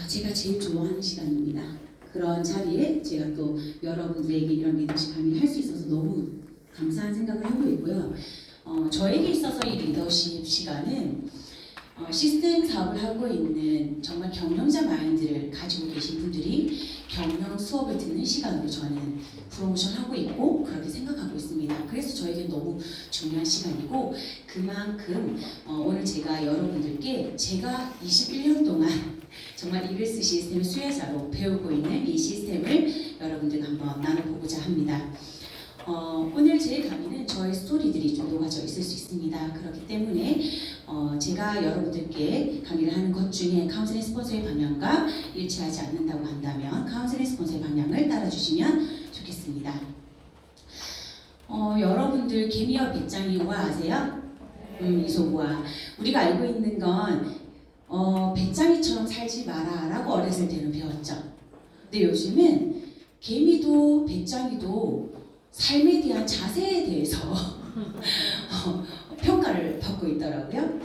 제가 제일 좋아하는 시간입니다. 그런 자리에 제가 또 여러분들에게 이런 리더십 강의를 할 수 있어서 너무 감사한 생각을 하고 있고요. 저에게 있어서 이 리더십 시간은 시스템 사업을 하고 있는 정말 경영자 마인드를 가지고 계신 분들이 경영 수업을 듣는 시간으로 저는 프로모션하고 있고 그렇게 생각하고 있습니다. 그래서 저에게 너무 중요한 시간이고 그만큼 오늘 제가 여러분들께 제가 21년 동안 정말 이글스 시스템 수혜자로 배우고 있는 이 시스템을 여러분들과 한번 나눠보고자 합니다. 오늘 제 강의는 저의 스토리들이 좀 녹아져 있을 수 있습니다. 그렇기 때문에 제가 여러분들께 강의를 하는 것 중에 카운셀링 스폰서의 방향과 일치하지 않는다고 한다면 카운셀링 스폰서의 방향을 따라주시면 좋겠습니다. 여러분들 개미와 배짱이와 아세요? 이소구와 우리가 알고 있는 건 배짱이처럼 살지 마라 라고 어렸을 때는 배웠죠. 근데 요즘은 개미도 배짱이도 삶에 대한 자세에 대해서 평가를 받고 있더라고요.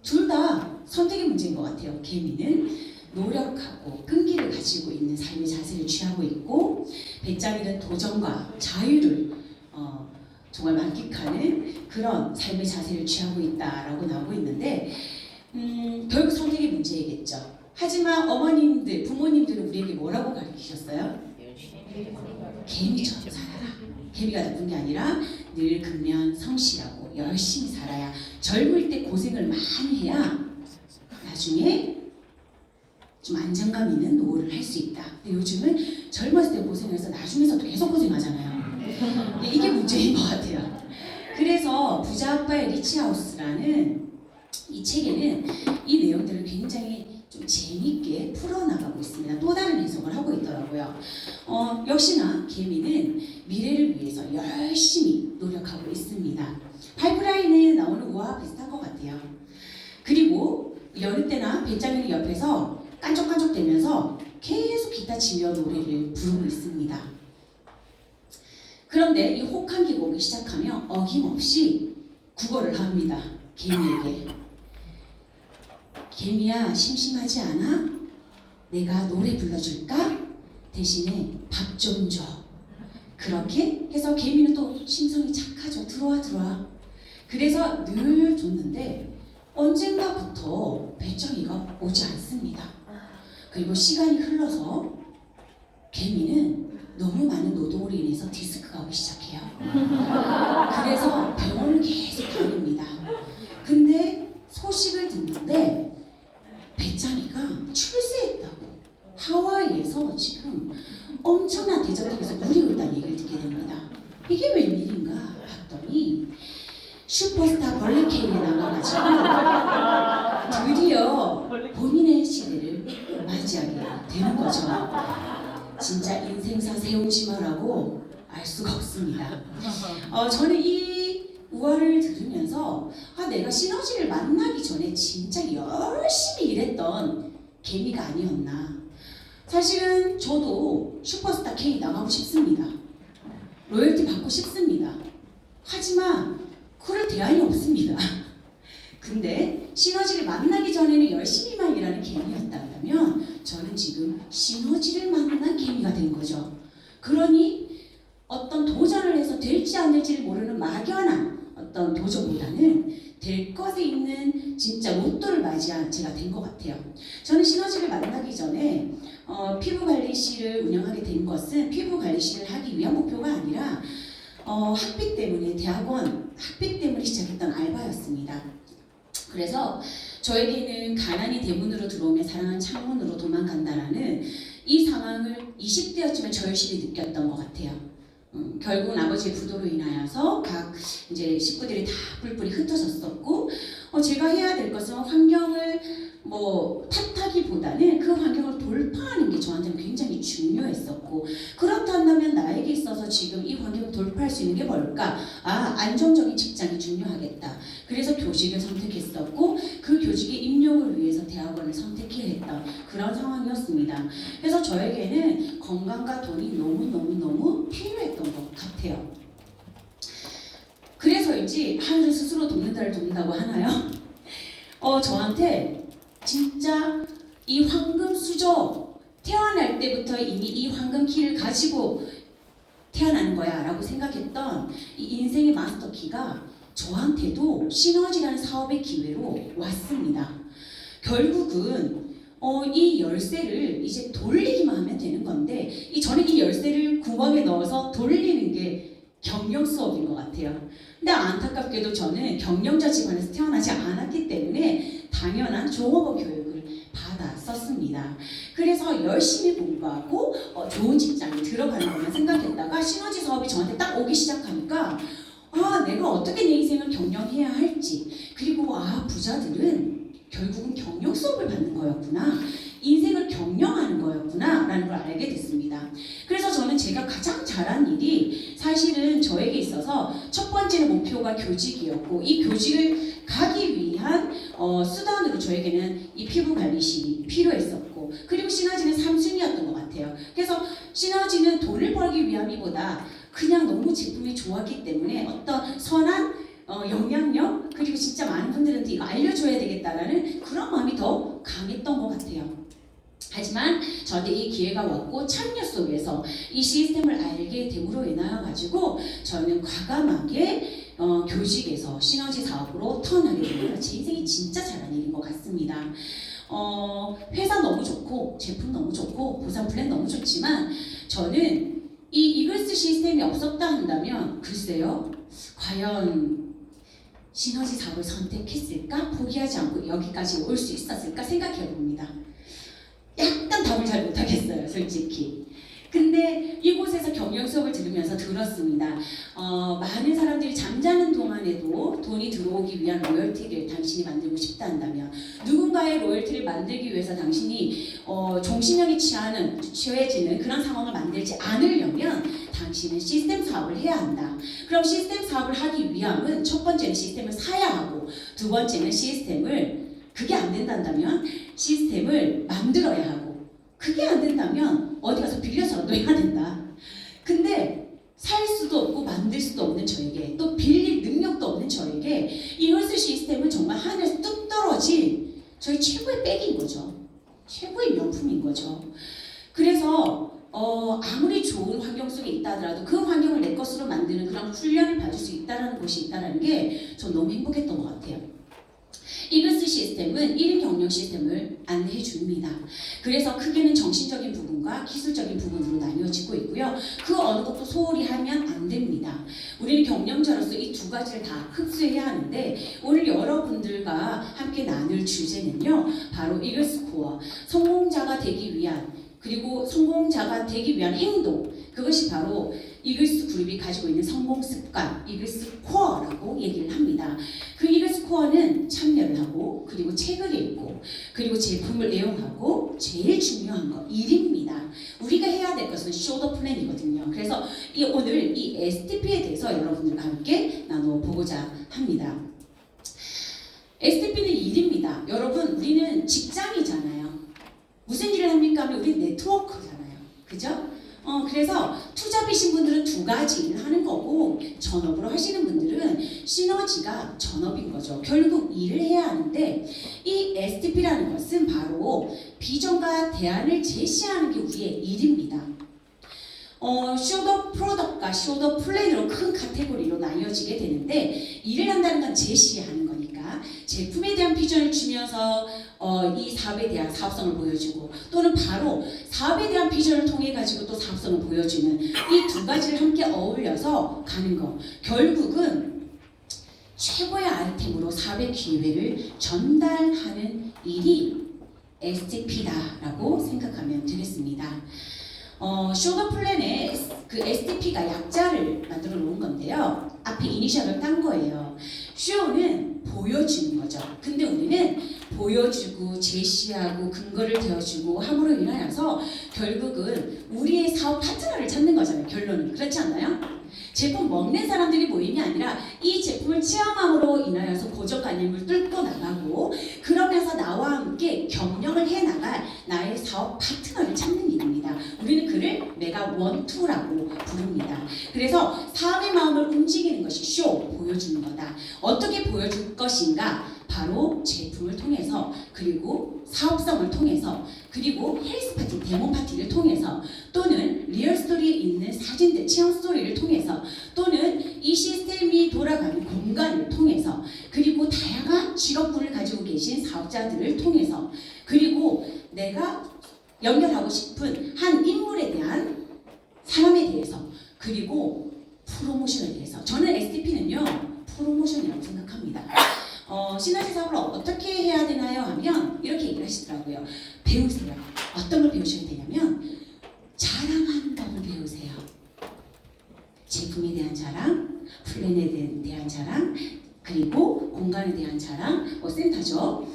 둘 다 선택의 문제인 것 같아요. 개미는 노력하고 끈기를 가지고 있는 삶의 자세를 취하고 있고 배짱이는 도전과 자유를 정말 만끽하는 그런 삶의 자세를 취하고 있다라고 나오고 있는데 결국 선택의 문제이겠죠. 하지만 어머님들, 부모님들은 우리에게 뭐라고 가르치셨어요? 개미처럼 살아라. 개미가 나쁜 게 아니라 늘 근면 성실하고 열심히 살아야 젊을 때 고생을 많이 해야 나중에 좀 안정감 있는 노후를 할 수 있다. 근데 요즘은 젊었을 때 고생해서 나중에서도 계속 고생하잖아요. 이게 문제인 것 같아요. 그래서 부자 아빠의 리치하우스라는 이 책에는 이 내용들을 굉장히 좀 재미있게 풀어나가고 있습니다. 또 다른 해석을 하고 있더라고요. 역시나 개미는 미래를 위해서 열심히 노력하고 있습니다. 파이프라인에 나오는 우화와 비슷한 것 같아요. 그리고 여느 때나 배짱이는 옆에서 깐족깐족대면서 계속 기타 치며 노래를 부르고 있습니다. 그런데 이 혹한 곡이 시작하며 어김없이 구걸을 합니다. 개미에게. 개미야, 심심하지 않아? 내가 노래 불러줄까? 대신에 밥 좀 줘. 그렇게 해서 개미는 또 심성이 착하죠. 들어와. 그래서 늘 줬는데 언젠가부터 배짱이가 오지 않습니다. 그리고 시간이 흘러서 개미는 너무 많은 노동으로 인해서 디스크가 오기 시작해요. 그래서 병원을 계속 다닙니다. 근데 소식을 듣는데 배짱이가 출세했다고 하와이에서 지금 엄청난 대저택에서 누리고 있다는 얘기를 듣게 됩니다. 이게 웬일인가 봤더니 슈퍼스타 벌레 K에 나가가지고 드디어 본인의 시대를 맞이하게 되는 거죠. 진짜 인생사 세옹지마라고 알 수가 없습니다. 저는 이 우화를 들으면서 내가 시너지를 만나기 전에 진짜 열심히 일했던 개미가 아니었나. 사실은 저도 슈퍼스타 K 나가고 싶습니다. 로열티 받고 싶습니다. 하지만 그럴 대안이 없습니다. 근데 시너지를 만나기 전에는 열심히만 일하는 개미였다면 저는 지금 시너지를 만난 개미가 된 거죠. 그러니 어떤 도전을 해서 될지 안 될지를 모르는 막연한 어떤 도전보다는 될 것에 있는 진짜 로또를 맞이한 제가 된 것 같아요. 저는 시너지를 만나기 전에 피부관리실을 운영하게 된 것은 피부관리실을 하기 위한 목표가 아니라 학비 때문에 대학원 학비 때문에 시작했던 알바였습니다. 그래서 저에게는 가난이 대문으로 들어오면 사랑은 창문으로 도망간다라는 이 상황을 20대였지만 절실히 느꼈던 것 같아요. 결국은 아버지의 부도로 인하여서 각 이제 식구들이 다 뿔뿔이 흩어졌었고 제가 해야 될 것은 환경을 탓하기보다는 그 환경을 돌파하는 게 저한테는 굉장히 중요했었고 그렇다면 나에게 있어서 지금 이 환경을 돌파할 수 있는 게 뭘까? 안정적인 직장이 중요하겠다. 그래서 교직을 선택했었고 그 교직의 임용을 위해서 대학원을 선택해야 했던 그런 상황이었습니다. 그래서 저에게는 건강과 돈이 너무 필요했던 것 같아요. 그래서인지 하늘을 스스로 돕는다고 하나요? 저한테 진짜 이 황금 수저 태어날 때부터 이미 이 황금 키를 가지고 태어나는 거야 라고 생각했던 이 인생의 마스터 키가 저한테도 시너지라는 사업의 기회로 왔습니다. 결국은 이 열쇠를 이제 돌리기만 하면 되는 건데 저는 이 열쇠를 구멍에 넣어서 돌리는 게 경영 수업인 것 같아요. 근데 안타깝게도 저는 경영자 집안에서 태어나지 않았기 때문에 당연한 종업원 교육을 받았었습니다. 그래서 열심히 공부하고 좋은 직장에 들어가는 것만 생각했다가 시너지 사업이 저한테 딱 오기 시작하니까 내가 어떻게 내 인생을 경영해야 할지, 그리고 부자들은 결국은 경영 수업을 받는 거였구나, 인생을 경영하는 거였구나 라는 걸 알게 됐습니다. 그래서 저는 제가 가장 잘한 일이 사실은 저에게 있어서 첫 번째는 목표가 교직이었고, 이 교직을 가기 위한 수단으로 저에게는 이 피부관리실이 필요했었고, 그리고 시너지는 3순위였던 것 같아요. 그래서 시너지는 돈을 벌기 위함이보다 그냥 너무 제품이 좋았기 때문에 어떤 선한 영향력, 그리고 진짜 많은 분들한테 이거 알려줘야 되겠다라는 그런 마음이 더 강했던 것 같아요. 하지만 저한테 이 기회가 왔고 참여 속에서 이 시스템을 알게 됨으로 인하여 가지고 저는 과감하게 교직에서 시너지 사업으로 턴하게 되면 제 인생이 진짜 잘한 일인 것 같습니다. 회사 너무 좋고 제품 너무 좋고 보상 플랜 너무 좋지만 저는 이 이글스 시스템이 없었다 한다면 글쎄요, 과연 시너지 사업을 선택했을까? 포기하지 않고 여기까지 올 수 있었을까? 생각해 봅니다. 약간 답을 잘 못하겠어요, 솔직히. 근데 이곳에서 경영 수업을 들으면서 들었습니다. 많은 사람들이 잠자는 동안에도 돈이 들어오기 위한 로열티를 당신이 만들고 싶다 한다면, 누군가의 로열티를 만들기 위해서 당신이 종신형이 취해지는 그런 상황을 만들지 않으려면 당신은 시스템 사업을 해야 한다. 그럼 시스템 사업을 하기 위함은 첫 번째는 시스템을 사야 하고, 두 번째는 그게 안 된다면 시스템을 만들어야 하고, 그게 안 된다면 어디 가서 빌려서라도 해야 된다. 근데 살 수도 없고 만들 수도 없는 저에게, 또 빌릴 능력도 없는 저에게 이 홀스 시스템은 정말 하늘에서 뚝 떨어진 저희 최고의 백인 거죠. 최고의 명품인 거죠. 그래서 아무리 좋은 환경 속에 있다 하더라도 그 환경을 내 것으로 만드는 그런 훈련을 받을 수 있다는 곳이 있다는 게 전 너무 행복했던 것 같아요. 이글스 시스템은 1인 경영 시스템을 안내해 줍니다. 그래서 크게는 정신적인 부분과 기술적인 부분으로 나뉘어지고 있고요. 그 어느 것도 소홀히 하면 안 됩니다. 우리는 경영자로서 이 두 가지를 다 흡수해야 하는데, 오늘 여러분들과 함께 나눌 주제는요, 바로 이글스 코어, 성공자가 되기 위한, 그리고 성공자가 되기 위한 행동, 그것이 바로 이글스 그룹이 가지고 있는 성공 습관, 이글스 코어라고 얘기를 합니다. 그 이글스 코어는 참여를 하고, 그리고 책을 읽고, 그리고 제품을 애용하고, 제일 중요한 거 일입니다. 우리가 해야 될 것은 쇼더 플랜이거든요. 그래서 오늘 이 STP에 대해서 여러분들과 함께 나눠보고자 합니다. STP는 일입니다. 여러분, 우리는 직장이잖아요. 무슨 일을 합니까 하면 우리 네트워크잖아요. 그죠? 그래서 투잡이신 분들은 두 가지 일을 하는 거고, 전업으로 하시는 분들은 시너지가 전업인 거죠. 결국 일을 해야 하는데, 이 STP라는 것은 바로 비전과 대안을 제시하는 게 우리의 일입니다. 쇼더 프로덕트과 쇼더 플랜으로 큰 카테고리로 나뉘어지게 되는데, 일을 한다는 건 제시하는 거니까 제품에 대한 비전을 주면서 이 사업에 대한 사업성을 보여주고, 또는 바로 사업에 대한 비전을 통해 가지고 또 사업성을 보여주는 이 두 가지를 함께 어울려서 가는 거, 결국은 최고의 아이템으로 사업의 기회를 전달하는 일이 STP다라고 생각하면 되겠습니다. 쇼더 플랜에 그 STP가 약자를 만들어 놓은 건데요. 앞에 이니셜을 딴 거예요. 쇼는 보여주는 거죠. 근데 우리는 보여주고 제시하고 근거를 대어주고 함으로 인하여서 결국은 우리의 사업 파트너를 찾는 거잖아요. 결론은. 그렇지 않나요? 제품 먹는 사람들이 모임이 아니라 이 제품을 체험함으로 인하여서 고정관념을 뚫고 나가고, 그러면서 나와 함께 경영을 해나갈 나의 사업 파트너를 찾는 일입니다. 우리는 그를 메가 원투라고 부릅니다. 그래서 사업의 마음을 움직이는 것이 쇼, 보여주는 거다. 어떻게 보여줄 것인가? 바로 제품을 통해서, 그리고 사업성을 통해서, 그리고 헬스 파티, 데모 파티를 통해서, 또는 리얼 스토리에 있는 사진들, 체험 스토리를 통해서, 또는 이 시스템이 돌아가는 공간을 통해서, 그리고 다양한 직업군을 가지고 계신 사업자들을 통해서, 그리고 내가 연결하고 싶은 한 인물에 대한 사람에 대해서, 그리고 프로모션에 대해서. 저는 STP는요 프로모션이라고 생각합니다. 시너지 사업을 어떻게 해야 되나요? 하면 이렇게 얘기를 하시더라고요. 배우세요. 어떤 걸 배우셔야 되냐면 자랑하는 법을 배우세요. 제품에 대한 자랑, 플랜에 대한 자랑, 그리고 공간에 대한 자랑, 센터죠.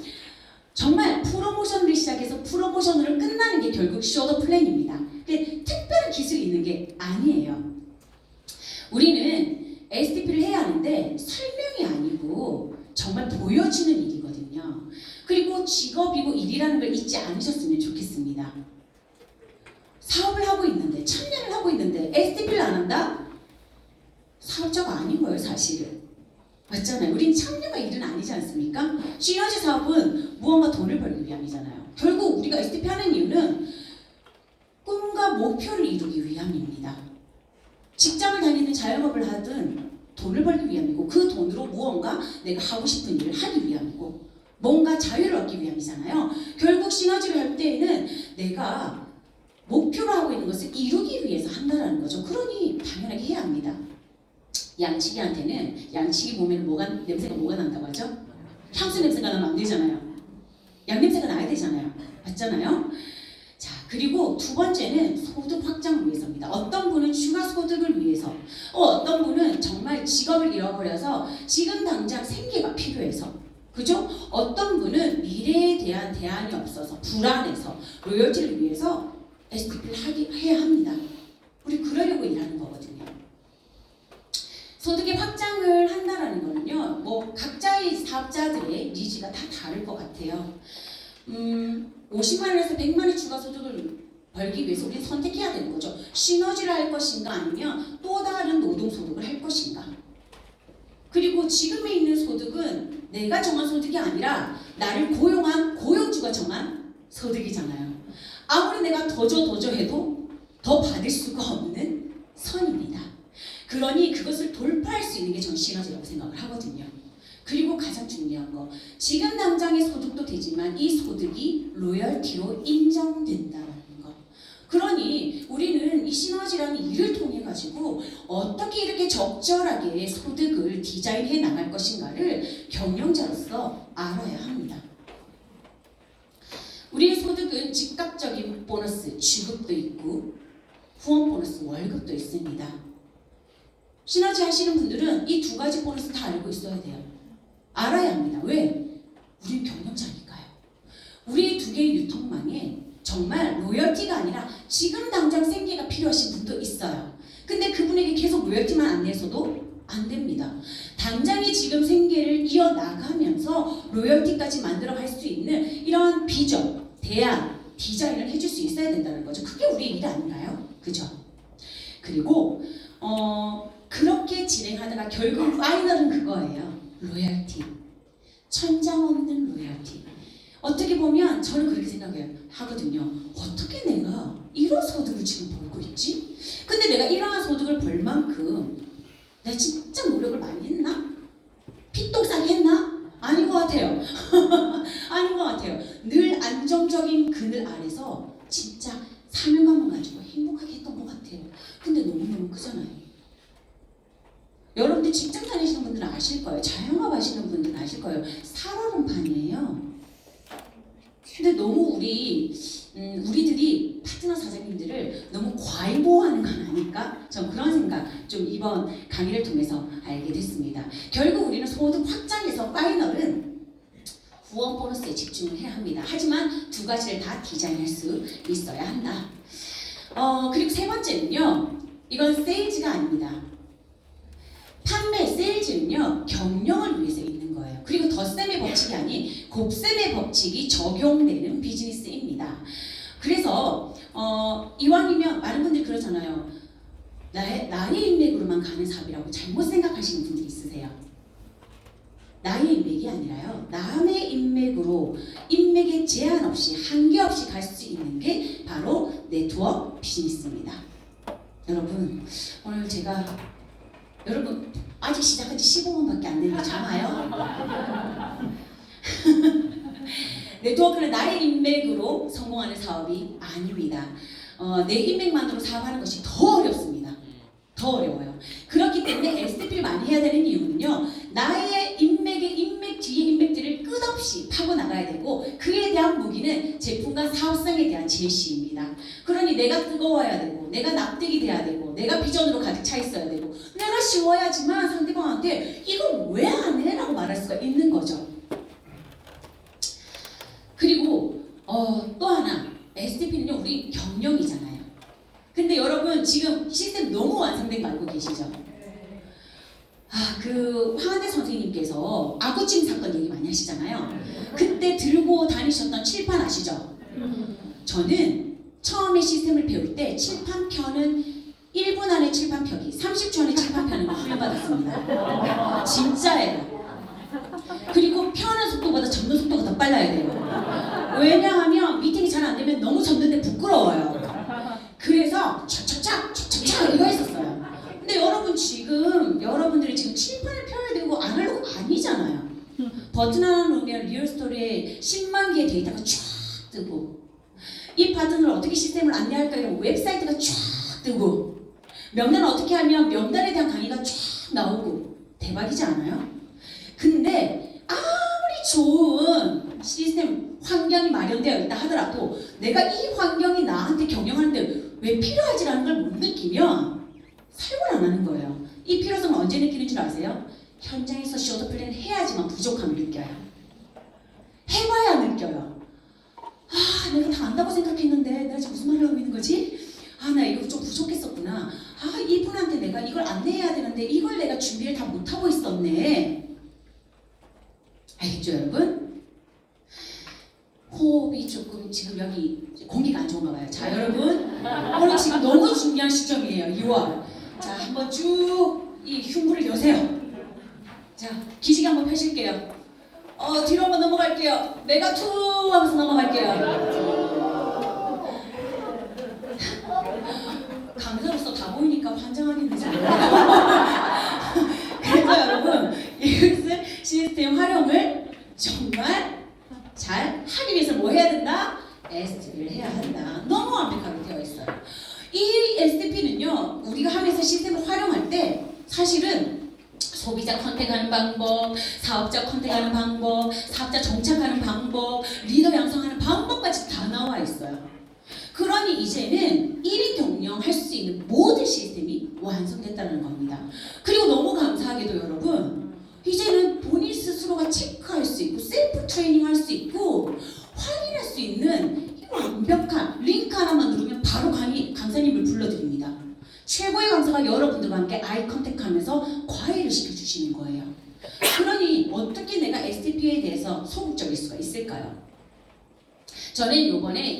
정말 프로모션을 시작해서 프로모션으로 끝나는 게 결국 쇼더 플랜입니다. 근데 특별한 기술이 있는 게 아니에요. 우리는 STP를 해야 하는데 설명이 아니고 정말 보여주는 일이거든요. 그리고 직업이고 일이라는 걸 잊지 않으셨으면 좋겠습니다. 사업을 하고 있는데, 참여를 하고 있는데 STP를 안 한다? 사업자가 아닌 거예요, 사실은. 맞잖아요. 우린 참여가 일은 아니지 않습니까? 시너지 사업은 무언가 돈을 벌기 위함이잖아요. 결국 우리가 STP 하는 이유는 꿈과 목표를 이루기 위함입니다. 직장을 다니든 자영업을 하든 돈을 벌기 위함이고, 그 돈으로 무언가 내가 하고 싶은 일을 하기 위함이고, 뭔가 자유를 얻기 위함이잖아요. 결국 시너지를 할 때에는 내가 목표로 하고 있는 것을 이루기 위해서 한다는 거죠. 그러니 당연하게 해야 합니다. 양치기한테는 양치기 보면 냄새가 뭐가 난다고 하죠? 향수 냄새가 나면 안 되잖아요. 양 냄새가 나야 되잖아요. 맞잖아요? 자, 그리고 두 번째는 소득 확장을 위해서입니다. 어떤 분은 추가 소득을 위해서, 어떤 분은 정말 직업을 잃어버려서 지금 당장 생계가 필요해서, 그죠? 어떤 분은 미래에 대한 대안이 없어서 불안해서 로열티를 위해서 STP를 해야 합니다. 우리 그러려고 일하는 거거든요. 소득의 확장을 한다라는 거는요, 각자의 사업자들의 니즈가 다 다를 것 같아요. 50만 원에서 100만 원 추가 소득을 벌기 위해서 우리는 선택해야 되는 거죠. 시너지를 할 것인가, 아니면 또 다른 노동 소득을 할 것인가. 그리고 지금에 있는 소득은 내가 정한 소득이 아니라 나를 고용한 고용주가 정한 소득이잖아요. 아무리 내가 더 줘 해도 더 받을 수가 없는 선입니다. 그러니 그것을 돌파할 수 있는 게 전 시너지라고 생각을 하거든요. 그리고 가장 중요한 거, 지금 당장의 소득도 되지만 이 소득이 로열티로 인정된다는 거. 그러니 우리는 이 시너지라는 일을 통해 가지고 어떻게 이렇게 적절하게 소득을 디자인해 나갈 것인가를 경영자로서 알아야 합니다. 우리의 소득은 즉각적인 보너스, 주급도 있고 후원 보너스, 월급도 있습니다. 시너지 하시는 분들은 이 두 가지 보너스 다 알고 있어야 돼요. 알아야 합니다. 왜? 우린 경영자니까요. 우리 두 개의 유통망에 정말 로열티가 아니라 지금 당장 생계가 필요하신 분도 있어요. 근데 그분에게 계속 로열티만 안 내서도 안 됩니다. 당장에 지금 생계를 이어나가면서 로열티까지 만들어갈 수 있는 이런 비전, 대안, 디자인을 해줄 수 있어야 된다는 거죠. 그게 우리의 일 아닌가요? 그죠? 그리고 그렇게 진행하다가 결국 파이널은 그거예요. 로열티. 천장 없는 로열티. 어떻게 보면 저는 그렇게 하거든요. 어떻게 내가 이런 소득을 지금 벌고 있지? 근데 내가 이러한 소득을 벌 만큼 내가 진짜 노력을 많이 했나? 핏독사기 했나? 아닌 것 같아요. 아닌 것 같아요. 늘 안정적인 그늘 아래서 진짜 사명감을 가지고 행복하게 했던 것 같아요. 근데 너무너무 크잖아요. 여러분들 직장 다니시는 분들은 아실 거예요. 자영업 하시는 분들은 아실 거예요. 살얼음판이에요. 근데 너무 우리들이 파트너 사장님들을 너무 과잉보호하는 건 아닐까? 전 그런 생각 좀 이번 강의를 통해서 알게 됐습니다. 결국 우리는 소득 확장에서 파이널은 후원 보너스에 집중을 해야 합니다. 하지만 두 가지를 다 디자인할 수 있어야 한다. 그리고 세 번째는요. 이건 세일즈가 아닙니다. 판매, 세일즈는요. 경영을 위해서 있는 거예요. 그리고 덧셈의 법칙이 아닌 곱셈의 법칙이 적용되는 비즈니스입니다. 그래서 이왕이면 많은 분들이 그러잖아요. 나의 인맥으로만 가는 사업이라고 잘못 생각하시는 분들이 있으세요. 나의 인맥이 아니라요. 남의 인맥으로 인맥에 제한 없이 한계 없이 갈 수 있는 게 바로 네트워크 비즈니스입니다. 여러분 오늘 제가 여러분 아직 시작한 지 15분밖에 안 됐는데 참아요. 네트워크는 나의 인맥으로 성공하는 사업이 아닙니다. 내 인맥만으로 사업하는 것이 더 어렵습니다. 더 어려워요. 그렇기 때문에 STP를 많이 해야 되는 이유는요. 나의 인맥의 인맥 뒤에 인맥들을 끝없이 파고 나가야 되고 그에 대한 무기는 제품과 사업성에 대한 제시입니다. 그러니 내가 뜨거워야 되고 내가 납득이 돼야 되고 내가 비전으로 가득 차 있어야 되고 내가 쉬워야지만 상대방한테 이거 왜 안 해? 라고 말할 수가 있는 거죠. 그리고 또 하나 STP는요 우리 경영이잖아요. 근데 여러분 지금 시스템 너무 완성된 거 알고 계시죠? 그 황한대 선생님께서 아구찜 사건 얘기 많이 하시잖아요. 그때 들고 다니셨던 칠판 아시죠? 저는 처음에 시스템을 배울 때 칠판 펴는 1분 안에 칠판 펴기, 30초 안에 칠판 펴는 거 훈련받았습니다. 진짜예요. 그리고 펴는 속도보다 접는 속도가 더 빨라야 돼요. 왜냐하면 미팅이 잘 안 되면 너무 접는데 부끄러워요. 그래서 촥촥촥 이거 했었어요. 근데 여러분 지금 여러분들이 지금 칠판을 펴야 되고 아날로그 아니잖아요. 버튼 하나 누르면 리얼스토리에 10만 개의 데이터가 쫙 뜨고 이 버튼을 어떻게 시스템을 안내할까 이런 웹사이트가 쫙 뜨고 명단을 어떻게 하면 명단에 대한 강의가 쫙 나오고 대박이지 않아요? 근데 아무리 좋은 시스템 환경이 마련되어 있다 하더라도 내가 이 환경이 나한테 경영하는데 왜 필요하지라는 걸 못 느끼면 사용을 안 하는 거예요. 이 필요성을 언제 느끼는 줄 아세요? 현장에서 쇼트 플랜을 해야지만 부족함을 느껴요. 해봐야 느껴요. 내가 다 안다고 생각했는데 내가 지금 무슨 말을 하고 있는 거지? 나 이거 좀 부족했었구나. 이분한테 내가 이걸 안내해야 되는데 이걸 내가 준비를 다 못하고 있었네. 알겠죠 여러분? 호흡이 조금 지금 여기 공기가 안 좋은가 봐요. 자 여러분 오늘 지금 너무 중요한 시점이에요. 2월. 자 한번 쭉 이 흉부를 여세요. 자 기지개 한번 펴실게요. 뒤로 한번 넘어갈게요. 내가 투 하면서 넘어갈게요. 강사로서 다 보이니까 환장하겠는지 그래서 여러분 이것을 시스템 활용을 정말 잘 하기 위해서 뭐 해야 된다? STP를 해야 한다. 너무 완벽하게 되어 있어요. 이 STP는요 우리가 하면서 시스템을 활용할 때 사실은 소비자 컨택하는 방법, 사업자 컨택하는 방법, 사업자 정착하는 방법, 리더 양성하는 방법까지 다 나와 있어요. 그러니 이제는 1인 경영할 수 있는 모든 시스템이 완성됐다는 겁니다. 그리고 너무 감사하게도 여러분 이제는 본인 스스로가 체크할 수 있고 셀프 트레이닝 할 수 있고 확인할 수 있는 완벽한 링크 하나만 누르면 바로 강사님을 불러드립니다. 최고의 강사가 여러분들과 함께 아이 컨택하면서 과외를 시켜주시는 거예요. 그러니 어떻게 내가 STP에 대해서 소극적일 수가 있을까요? 저는 이번에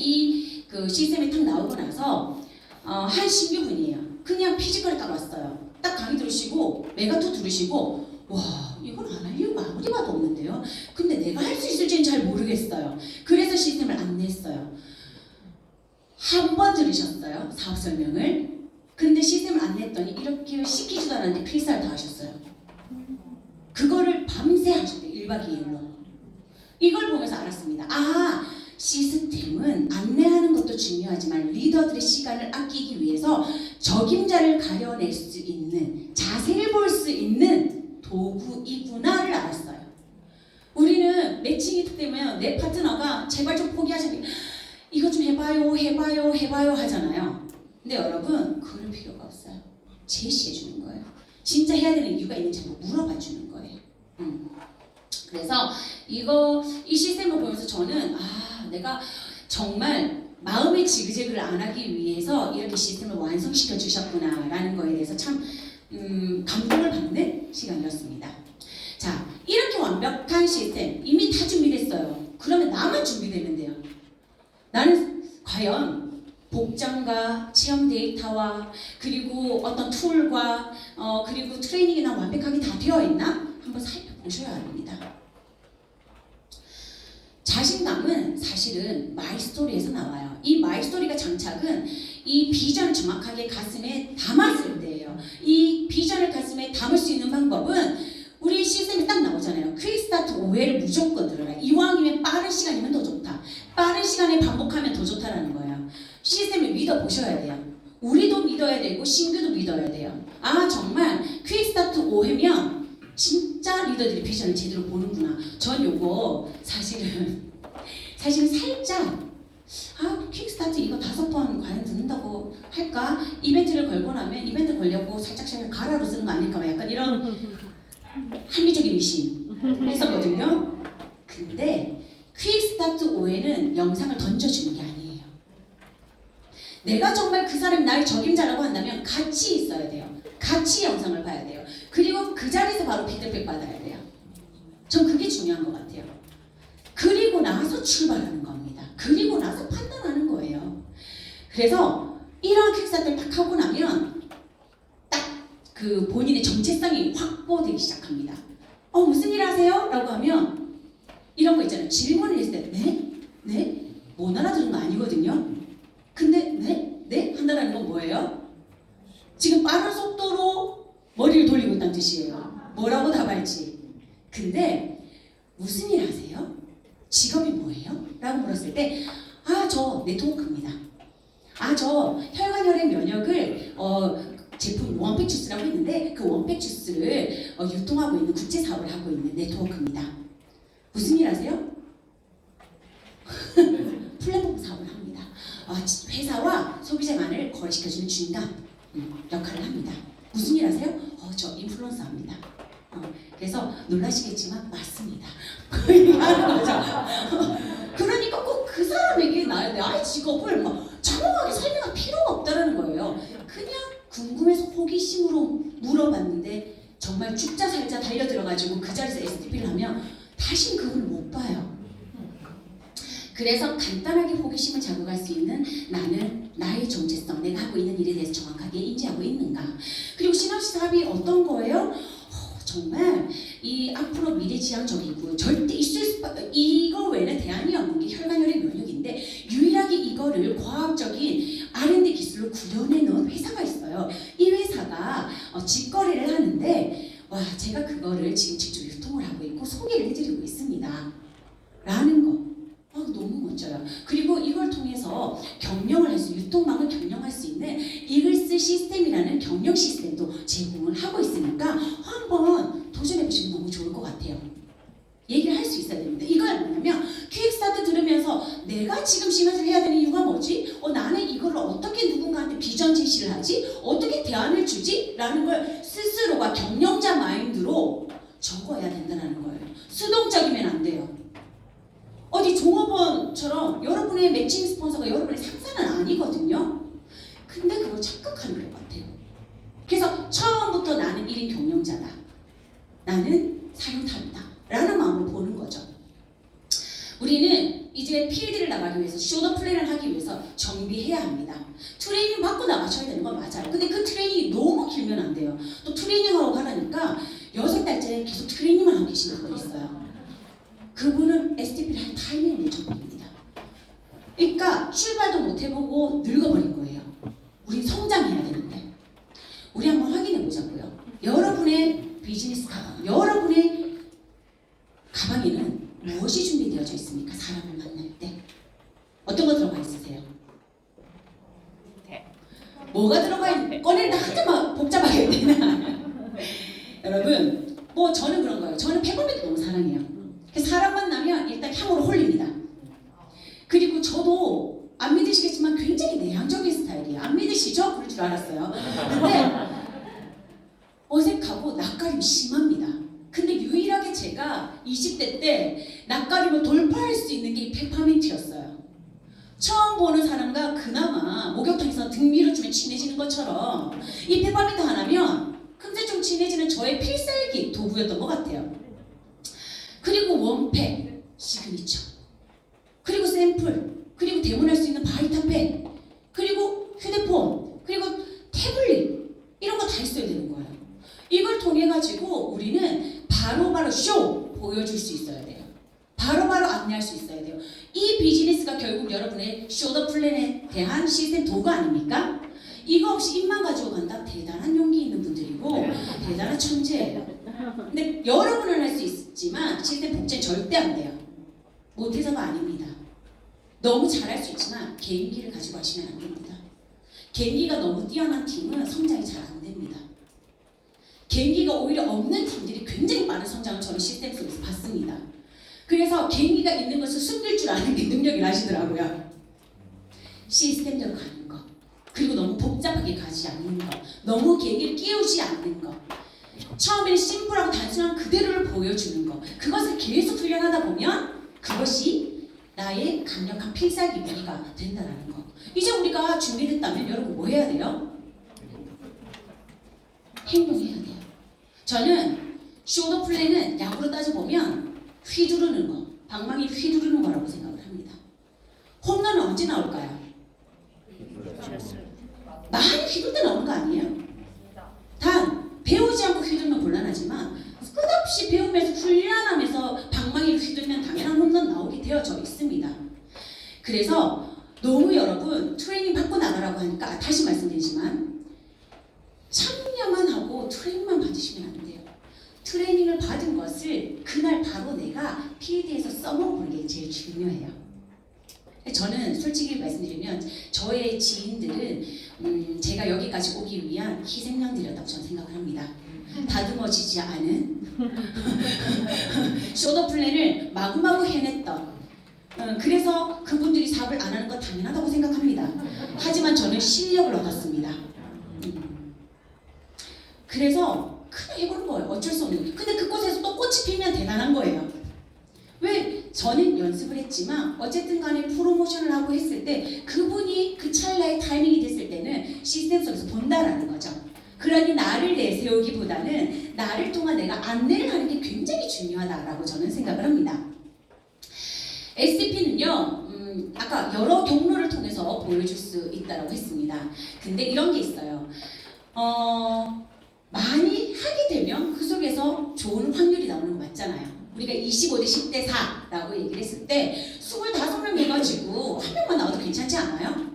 그 시스템이 탁 나오고 나서 한 신규분이에요. 그냥 피지컬에 딱 왔어요. 딱 강의 들으시고 메가투 들으시고 와 이건 안 할 이유가 아무리 봐도 없는데요. 근데 내가 할 수 있을지는 잘 모르겠어요. 그래서 시스템을 안내했어요. 한 번 들으셨어요. 사업 설명을. 근데 시스템을 안내했더니 이렇게 시키지도 않았는데 필사를 다 하셨어요. 그거를 밤새 하셨대요. 1박 2일로. 이걸 보면서 알았습니다. 시스템은 안내하는 것도 중요하지만 리더들의 시간을 아끼기 위해서 적임자를 가려낼 수 있는 자세를 볼 수 있는 도구이구나를 알았어요. 우리는 매칭이 되면 내 파트너가 제발 좀 포기하자. 이거 좀 해봐요 하잖아요. 근데 여러분 그럴 필요가 없어요. 제시해 주는 거예요. 진짜 해야 되는 이유가 있는지 한번 물어봐 주는 거예요. 그래서 이 시스템을 보면서 저는 내가 정말 마음의 지그재그를 안 하기 위해서 이렇게 시스템을 완성시켜 주셨구나 라는 거에 대해서 참 감동을 받는 시간이었습니다. 자, 이렇게 완벽한 시스템 이미 다 준비됐어요. 그러면 나만 준비되면 돼요. 나는 과연 복장과 체험 데이터와 그리고 어떤 툴과 그리고 트레이닝이나 완벽하게 다 되어 있나? 한번 살펴보셔야 합니다. 자신감은 사실은 마이스토리에서 나와요. 이 마이스토리가 장착은 이 비전을 정확하게 가슴에 담았을 때예요. 이 비전을 가슴에 담을 수 있는 방법은 우리 시스템이 딱 나오잖아요. 퀵스타트 5회를 무조건 들어라. 이왕이면 빠른 시간이면 더 좋다. 빠른 시간에 반복하면 더 좋다라는 거예요. 시스템을 믿어보셔야 돼요. 우리도 믿어야 되고 신규도 믿어야 돼요. 아 정말 퀵스타트 5회면 진짜 리더들이 비전을 제대로 보는구나. 전 요거 사실은 살짝 퀵스타트 이거 5번 과연 듣는다고 할까? 이벤트를 걸고 나면 이벤트 걸려고 살짝 가라로 쓰는 거 아닐까? 약간 이런 합리적인 의심 했었거든요. 근데 퀵스타트 5회는 영상을 던져주는 게 아니에요. 내가 정말 그 사람이 나의 적임자라고 한다면 같이 있어야 돼요. 같이 영상을 봐야 돼요. 그리고 그 자리에서 바로 피드백 받아야 돼요. 전 그게 중요한 것 같아요. 그리고 나서 출발하는 겁니다. 그리고 나서 판단하는 거예요. 그래서 이런 퀵스타트를 딱 하고 나면 딱 그 본인의 정체성이 확보되기 시작합니다. 무슨 일 하세요? 라고 하면 이런 거 있잖아요. 질문을 했을 때 네? 네? 못 알아들은 거 아니거든요. 근데 네? 네? 한다는 건 뭐예요? 지금 빠른 속도로 머리를 돌리고 있다는 뜻이에요. 뭐라고 답할지. 근데 무슨 일 하세요? 직업이 뭐예요? 라고 물었을 때 저 네트워크입니다. 저 혈관혈액 면역을 제품 원팩 주스라고 있는데 그 원팩 주스를 유통하고 있는 국제 사업을 하고 있는 네트워크입니다. 무슨 일 하세요? 플랫폼 사업을 합니다. 회사와 소비자 간을 거래시켜주는 중간 역할을 합니다. 무슨 일 하세요? 저 인플루언서 합니다. 그래서 놀라시겠지만 맞습니다. 하는 거죠. 그러니까 꼭 그 사람에게 나의 직업을 정확하게 설명할 필요가 없다는 거예요. 그냥 궁금해서 호기심으로 물어봤는데 정말 죽자 살자 달려들어가지고 그 자리에서 STP를 하면 다시는 그걸 못 봐요. 그래서 간단하게 호기심을 자극할 수 있는 나는 나의 정체성, 내가 하고 있는 일에 대해서 정확하게 인지하고 있는가. 그리고 시놉시스 합이 어떤 거예요? 정말 이 앞으로 미래지향적이고 절대 있을 수 이거 외에는 대안이 없는 게 혈관혈액 면역인데 유일하게 이거를 과학적인 R&D 기술로 구현해놓은 회사가 있어요. 이 회사가 직거래를 하는데 제가 그거를 지금 직접 유통을 하고 있고 소개를 해드리고 있습니다. 라는 거. 너무 멋져요. 그리고 이걸 통해서 경영을 할 수, 유통망을 경영할 수 있는 이글스 시스템이라는 경영 시스템도 제공을 하고 있으니까 한번 도전해보시면 너무 좋을 것 같아요. 얘기를 할 수 있어야 됩니다. 이걸 뭐냐면 퀵스타트 들으면서 내가 지금 시너지를 해야 되는 이유가 뭐지? 나는 이거를 어떻게 누군가한테 비전 제시를 하지? 어떻게 대안을 주지? 라는 걸 스스로가 경영자 마인드로 적어야 된다는 거예요. 수동적이면 안 돼요. 어디 종업원처럼 여러분의 매칭 스폰서가 여러분의 상사는 아니거든요. 근데 그걸 착각하는 것 같아요. 그래서 처음부터 나는 1인 경영자다. 나는 사령탑이다. 라는 마음으로 보는 거죠. 우리는 이제 필드를 나가기 위해서 쇼더 플랜을 하기 위해서 정비해야 합니다. 트레이닝 받고 나가셔야 되는 건 맞아요. 근데 그 트레이닝이 너무 길면 안 돼요. 또 트레이닝하고 가라니까 6달째 계속 트레이닝만 하고 계시는 분이 있어요. 그분은 STP를 한 타이밍을 놓쳐버립니다. 그러니까 출발도 못 해보고 늙어버린 거예요. 우린 성장해야 되는데. 우리 한번 확인해 보자고요. 여러분의 비즈니스 가방, 여러분의 가방에는 무엇이 준비되어져 있습니까? 사람을 만날 때. 어떤 거 들어가 있으세요? 뭐가 들어가 있는, 꺼내다 하자마 복잡하게 되나? 여러분, 저는 그런 거예요. 저는 페퍼민트 너무 사랑해요. 사람 만나면 일단 향으로 홀립니다. 그리고 저도 안 믿으시겠지만 굉장히 내향적인 스타일이에요. 안 믿으시죠? 그럴 줄 알았어요. 근데 어색하고 낯가림이 심합니다. 근데 유일하게 제가 20대 때 낯가림을 돌파할 수 있는 게 이 페퍼민트였어요. 처음 보는 사람과 그나마 목욕탕에서 등 밀어주면 친해지는 것처럼 이 페퍼민트 하나면 금세 좀 친해지는 저의 필살기 도구였던 것 같아요. 그리고 원팩, 시그니처, 그리고 샘플, 그리고 대문할 수 있는 바이타팩, 그리고 휴대폰, 그리고 태블릿 이런 거 다 있어야 되는 거예요. 이걸 통해 가지고 우리는 바로 SNS가 결국 여러분의 쇼더 플랜에 대한 시스템 도구 아닙니까? 이거 없이 입만 가지고 간다? 대단한 용기 있는 분들이고 대단한 천재예요. 근데 여러분은 할 수 있지만 시스템 복제는 절대 안 돼요. 못해서가 아닙니다. 너무 잘할 수 있지만 개인기를 가지고 하시면 안 됩니다. 개인기가 너무 뛰어난 팀은 성장이 잘 안 됩니다. 개인기가 오히려 없는 팀들이 굉장히 많은 성장을 저는 시스템 속에서 봤습니다. 그래서 개인기가 있는 것을 숨길 줄 아는 게 능력이라시더라고요. 시스템대로 가는 거, 그리고 너무 복잡하게 가지 않는 거, 너무 개인기를 끼우지 않는 거, 처음에는 심플하고 단순한 그대로를 보여주는 거, 그것을 계속 훈련하다 보면 그것이 나의 강력한 필살기 무기가 된다는 거. 이제 우리가 준비됐다면 여러분 뭐 해야 돼요? 행동해야 돼요. 저는 쇼더 플레이는 야구로 따져보면 휘두르는 거, 방망이 휘두르는 거라고 생각을 합니다. 홈런은 언제 나올까요? 많이 휘둘 때 나오는 거 아니에요? 단 배우지 않고 휘두르면 곤란하지만 끝없이 배우면서 훈련하면서 방망이를 휘두르면 당연한 홈런 나오게 되어져 있습니다. 그래서 너무 여러분 트레이닝 받고 나가라고 하니까 다시 말씀드리지만 참여만 하고 트레이닝만 받으시면 안 돼요. 트레이닝을 받은 것을 그날 바로 내가 필드에서 써먹는 게 제일 중요해요. 저는 솔직히 말씀드리면 저의 지인들은 제가 여기까지 오기 위한 희생양들이었다고 저는 생각을 합니다. 다듬어지지 않은 쇼더 플랜을 마구마구 해냈던 그래서 그분들이 사업을 안 하는 거 당연하다고 생각합니다. 하지만 저는 실력을 얻었습니다. 그래서 그냥 해보는 거예요. 어쩔 수 없는. 근데 그곳에서 또 꽃이 피면 대단한 거예요. 왜? 저는 연습을 했지만 어쨌든 간에 프로모션을 하고 했을 때 그분이 그 찰나의 타이밍이 됐을 때는 시스템 속에서 본다라는 거죠. 그러니 나를 내세우기보다는 나를 통한 내가 안내를 하는 게 굉장히 중요하다라고 저는 생각을 합니다. SCP는요, 아까 여러 경로를 통해서 보여줄 수 있다고 했습니다. 근데 이런 게 있어요. 많이 하게 되면 그 속에서 좋은 확률이 나오는 거 맞잖아요. 우리가 25대 10대 4라고 얘기를 했을 때 25명 해가지고 한 명만 나와도 괜찮지 않아요?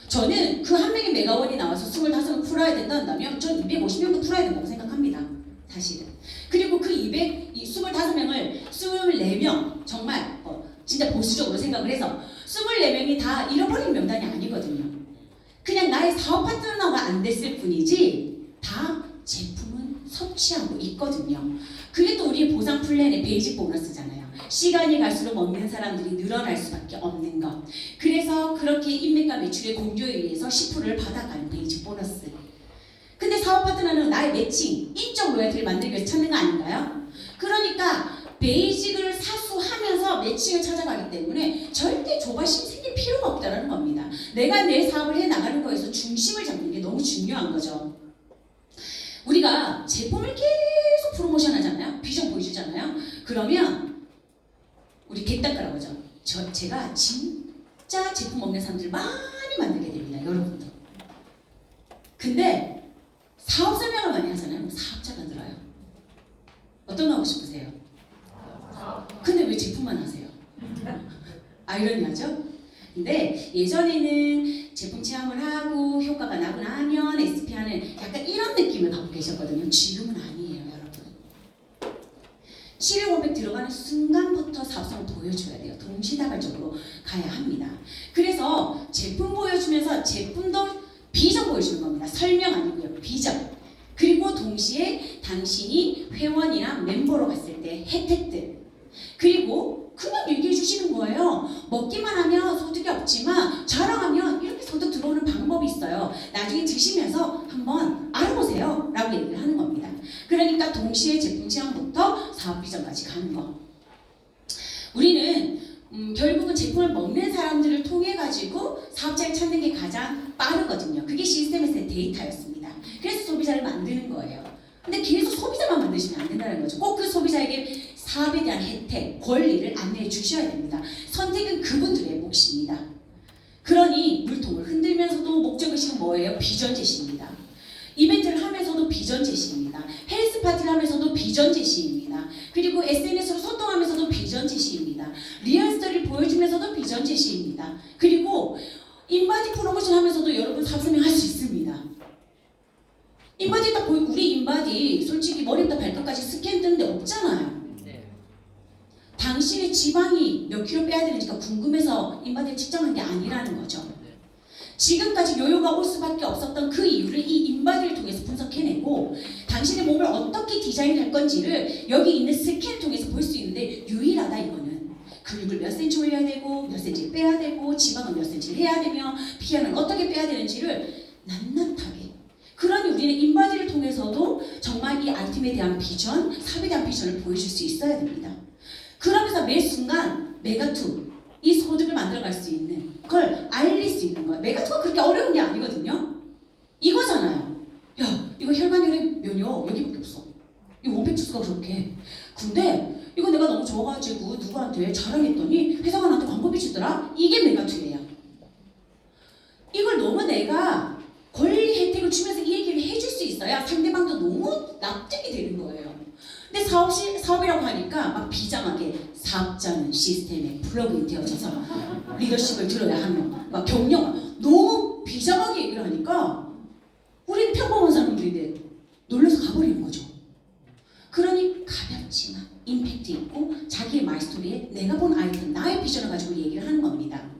저는 그 한 명의 메가원이 나와서 25명 풀어야 된다면 전 250명도 풀어야 된다고 생각합니다. 사실은. 그리고 그 25명을 24명 정말 진짜 보수적으로 생각을 해서 24명이 다 잃어버린 명단이 아니거든요. 그냥 나의 사업 파트너가 안 됐을 뿐이지 다 제품은 섭취하고 있거든요. 그게 또 우리의 보상 플랜의 베이직 보너스잖아요. 시간이 갈수록 먹는 사람들이 늘어날 수밖에 없는 것. 그래서 그렇게 인맥과 매출의 공조에 의해서 10%를 받아가는 베이직 보너스. 근데 사업 파트너는 나의 매칭, 인적 로얄티를 만들기 위해서 찾는 거 아닌가요? 그러니까 베이직을 사수하면서 매칭을 찾아가기 때문에 절대 조바심 생길 필요가 없다는 겁니다. 내가 내 사업을 해나가는 거에서 중심을 잡는 게 너무 중요한 거죠. 우리가 제품을 계속 프로모션 하잖아요. 비전 보여주잖아요. 그러면 우리 객단가라고 하죠. 제가 진짜 제품 먹는 사람들 많이 만들게 됩니다. 여러분도. 근데 사업 설명을 많이 하잖아요. 사업자가 늘어요. 어떤 거 하고 싶으세요? 근데 왜 제품만 하세요? 아이러니하죠? 근데 예전에는 제품 체험을 하고 효과가 나고 나면 SP 하는 약간 이런 느낌을 갖고 계셨거든요. 지금은 아니에요, 여러분. 7일500 들어가는 순간부터 사업성을 보여줘야 돼요. 동시다발적으로 가야 합니다. 그래서 제품 보여주면서 제품도 비전 보여주는 겁니다. 설명 아니고요. 비전. 그리고 동시에 당신이 회원이나 멤버로 갔을 때 혜택들. 그리고 그냥 얘기해 주시는 거예요. 먹기만 하면 소득이 없지만 자랑하면 이렇게 소득 들어오는 방법이 있어요. 나중에 드시면서 한번 알아보세요. 라고 얘기를 하는 겁니다. 그러니까 동시에 제품 체험부터 사업 비전까지 가는 거. 우리는 결국은 제품을 먹는 사람들을 통해 가지고 사업자를 찾는 게 가장 빠르거든요. 그게 시스템에서의 데이터였습니다. 그래서 소비자를 만드는 거예요. 근데 계속 소비자만 만드시면 안 된다는 거죠. 꼭 그 소비자에게 사업에 대한 혜택, 권리를 안내해 주셔야 됩니다. 선택은 그분들의 몫입니다. 그러니 물통을 흔들면서도 목적의식은 뭐예요? 비전 제시입니다. 이벤트를 하면서도 비전 제시입니다. 헬스 파티를 하면서도 비전 제시입니다. 그리고 SNS로 소통하면서도 비전 제시입니다. 리얼 스토리를 보여주면서도 비전 제시입니다. 겁니다. 그리고 인바디 프로모션 하면서도 여러분 사업 설명할 수 있습니다. 인바디 딱 보이, 우리 인바디 솔직히 머리부터 발끝까지 스캔 뜨는데 없잖아요. 당신의 지방이 몇 킬로 빼야 되는지가 궁금해서 인바디를 측정한 게 아니라는 거죠. 지금까지 요요가 올 수밖에 없었던 그 이유를 이 인바디를 통해서 분석해내고 당신의 몸을 어떻게 디자인할 건지를 여기 있는 스캔을 통해서 볼 수 있는데 유일하다 이거는. 근육을 몇 센치 올려야 되고 몇 센치 빼야 되고 지방은 몇 센치 해야 되며 피하는 어떻게 빼야 되는지를 낱낱하게. 그러니 우리는 인바디를 통해서도 정말 이 아이템에 대한 비전, 사업에 대한 비전을 보여줄 수 있어야 됩니다. 그러면서 매 순간 메가2 이 소득을 만들어갈 수 있는 걸 알릴 수 있는 거예요. 메가2가 그렇게 어려운 게 아니거든요. 이거잖아요. 야, 이거 혈관혈액 면역 여기밖에 없어. 이거 원팩 주스가 그렇게. 근데 이거 내가 너무 좋아가지고 누구한테 자랑했더니 회사가 나한테 광고비 주더라. 이게 메가2예요. 이걸 너무 내가 권리 혜택을 주면서 이 얘기를 해줄 수 있어야 상대방도 너무 납득이 되는 거예요. 근데 사업이라고 하니까 막 비장하게 사업자는 시스템에 플러그인 되어져서 리더십을 들어야 하며 막 경영 너무 비장하게 얘기를 하니까 우리는 평범한 사람들인데 놀라서 가버리는 거죠. 그러니 가볍지만 임팩트 있고 자기의 마이스토리에 내가 본 아이템, 나의 비전을 가지고 얘기를 하는 겁니다.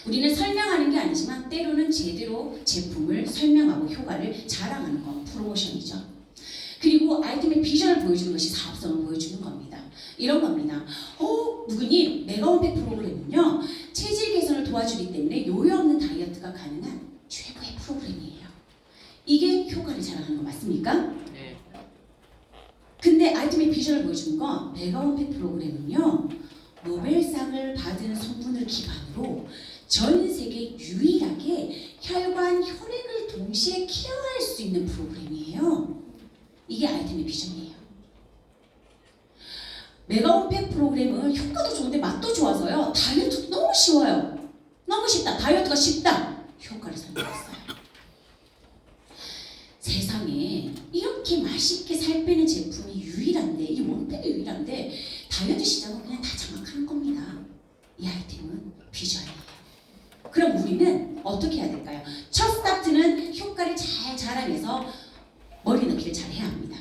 우리는 설명하는 게 아니지만 때로는 제대로 제품을 설명하고 효과를 자랑하는 건 프로모션이죠. 그리고 아이템의 비전을 보여주는 것이 사업성을 보여주는 겁니다. 이런 겁니다. 누구님 메가원팩 프로그램은요 체질 개선을 도와주기 때문에 요요 없는 다이어트가 가능한 최고의 프로그램이에요. 이게 효과를 자랑하는 거 맞습니까? 네. 근데 아이템의 비전을 보여주는 건 메가원팩 프로그램은요 노벨상을 받은 성분을 기반으로 전 세계 유일하게 혈관, 혈액을 동시에 케어할 수 있는 프로그램이에요. 이게 아이템의 비전이에요. 메가원팩 프로그램은 효과도 좋은데 맛도 좋아서요. 다이어트도 너무 쉬워요. 너무 쉽다. 다이어트가 쉽다. 효과를 설명했어요. 세상에 이렇게 맛있게 살 빼는 제품이 유일한데 이 원팩이 유일한데 다이어트 시장은 그냥 다 장악하는 겁니다. 이 아이템은 비전이에요. 그럼 우리는 어떻게 해야 될까요? 첫 스타트는 효과를 잘 자랑해서 머리 넣기를 잘 해야 합니다.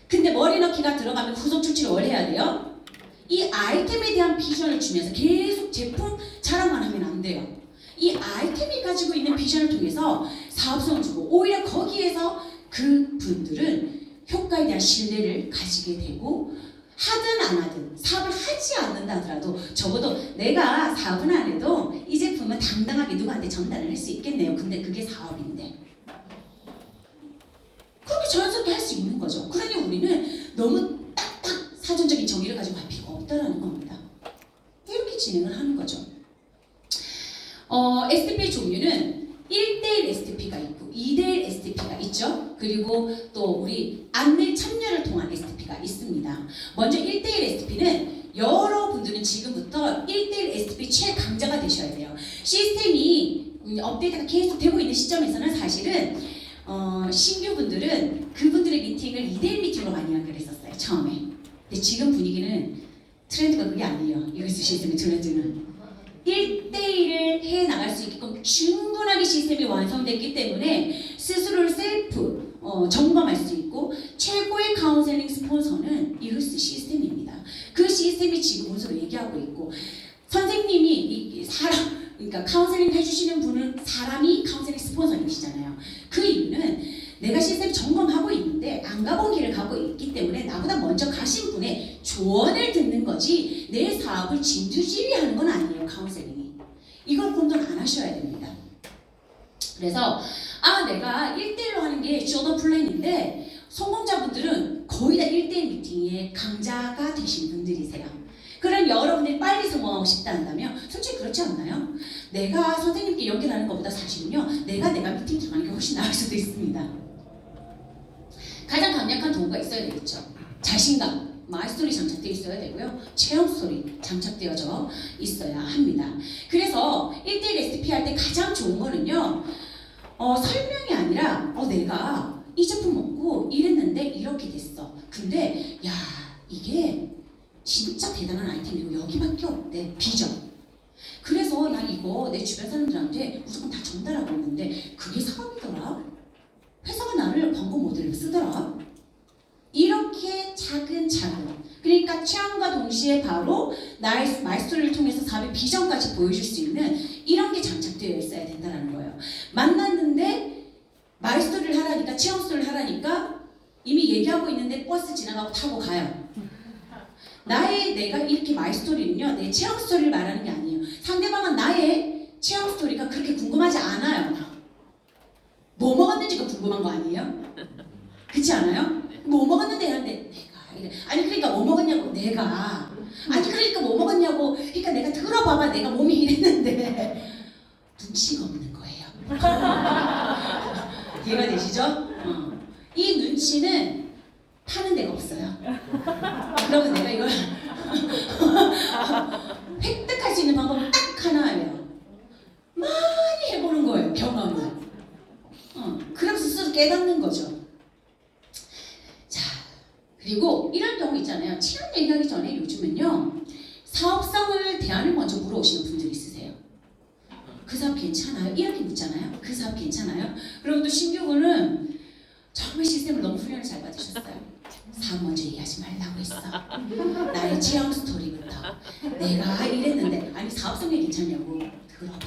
근데 머리 넣기가 들어가면 후속 출치를 원래 해야 돼요. 이 아이템에 대한 비전을 주면서 계속 제품 자랑만 하면 안 돼요. 이 아이템이 가지고 있는 비전을 통해서 사업성을 주고 오히려 거기에서 그 분들은 효과에 대한 신뢰를 가지게 되고 하든 안 하든 사업을 하지 않는다 하더라도 적어도 내가 사업은 안 해도 이 제품은 당당하게 누구한테 전달을 할 수 있겠네요. 근데 그게 사업인데 그렇게 자연스럽게 할 수 있는 거죠. 그러니 우리는 너무 딱딱 사전적인 정의를 가지고 갈 필요가 없다라는 겁니다. 이렇게 진행을 하는 거죠. STP 종류는 1대1 STP가 있고 2대1 STP가 있죠. 그리고 또 우리 안내 참여를 통한 STP가 있습니다. 먼저 1대1 STP는 여러분들은 지금부터 1대1 STP 최강자가 되셔야 돼요. 시스템이 업데이트가 계속 되고 있는 시점에서는 사실은 신규분들은 그분들의 미팅을 2대1 미팅으로 많이 연결했었어요. 처음에. 근데 지금 분위기는 트렌드가 그게 아니에요. 이것이 시스템의 트렌드는 1대1을 해 나갈 수 있게끔 충분하게 시스템이 완성됐기 때문에 스스로를 셀프 점검할 수 있고 최고의 카운셀링 스폰서는 이루스 시스템입니다. 그 시스템이 지금 문서로 얘기하고 있고 선생님이 이 사람 그러니까 카운셀링 해주시는 분은 사람이 카운셀링 스폰서님이시잖아요. 그 이유는 내가 시스템 점검하고 있는데 안 가본 길을 가고 있기 때문에 나보다 먼저 가신 분의 조언을 듣는 거지 내 사업을 진두지휘하는 건 아니에요. 카운셀링이. 이걸 공동 안 하셔야 됩니다. 그래서 내가 1대1로 하는 게 조던 플랜인데 성공자분들은 거의 다 1대1 미팅의 강자가 되신 분들이세요. 그럼 여러분들이 빨리 성공하고 싶다 한다면 솔직히 그렇지 않나요? 내가 선생님께 연결하는 것보다 사실은요 내가 미팅 들어가는 게 훨씬 나을 수도 있습니다. 가장 강력한 도구가 있어야 되겠죠. 자신감, 마이스토리 장착되어 있어야 되고요. 체험 스토리 장착되어져 있어야 합니다. 그래서 1대1 STP 할 때 가장 좋은 거는요 설명이 아니라 내가 이 제품 먹고 이랬는데 이렇게 됐어. 근데 야 이게 진짜 대단한 아이템이고 여기밖에 없대. 비전. 그래서 난 이거 내 주변 사람들한테 무조건 다 전달하고 있는데 그게 사업이더라. 회사가 나를 광고 모델로 쓰더라. 이렇게 차근차근, 그러니까 취향과 동시에 바로 나의 말소리를 통해서 사업의 비전까지 보여줄 수 있는 이런 게 장착되어 있어야 된다는 거예요. 만났는데 말소리를 하라니까, 취향 스토리를 하라니까 이미 얘기하고 있는데 버스 지나가고 타고 가요. 내가 이렇게 마이스토리는요, 내 체험 스토리를 말하는 게 아니에요. 상대방은 나의 체험 스토리가 그렇게 궁금하지 않아요. 뭐 먹었는지가 궁금한 거 아니에요? 그렇지 않아요? 뭐 먹었는데 하는데 내가 이래. 아니 그러니까 뭐 먹었냐고 내가. 아니 그러니까 뭐 먹었냐고. 그러니까 내가 들어봐봐 내가 몸이 이랬는데 눈치가 없는 거예요. 이해가 되시죠? 이 눈치는 파는 데가 없어요. 그러면 내가 이걸 획득할 수 있는 방법은 딱 하나예요. 많이 해보는 거예요. 경험을. 그러면서 스스로 깨닫는 거죠. 자, 그리고 이런 경우 있잖아요. 취향 얘기하기 전에 요즘은요, 사업성을 대안을 먼저 물어오시는 분들이 있으세요. 그 사업 괜찮아요? 이렇게 묻잖아요. 그 사업 괜찮아요? 그리고 또 신규분은 정말 시스템을 너무 훈련을 잘 받으셨어요. 사업 먼저 얘기하지 말라고 했어. 나의 취향 스토리부터. 내가 이랬는데, 아니 사업성이 괜찮냐고. 들어봐.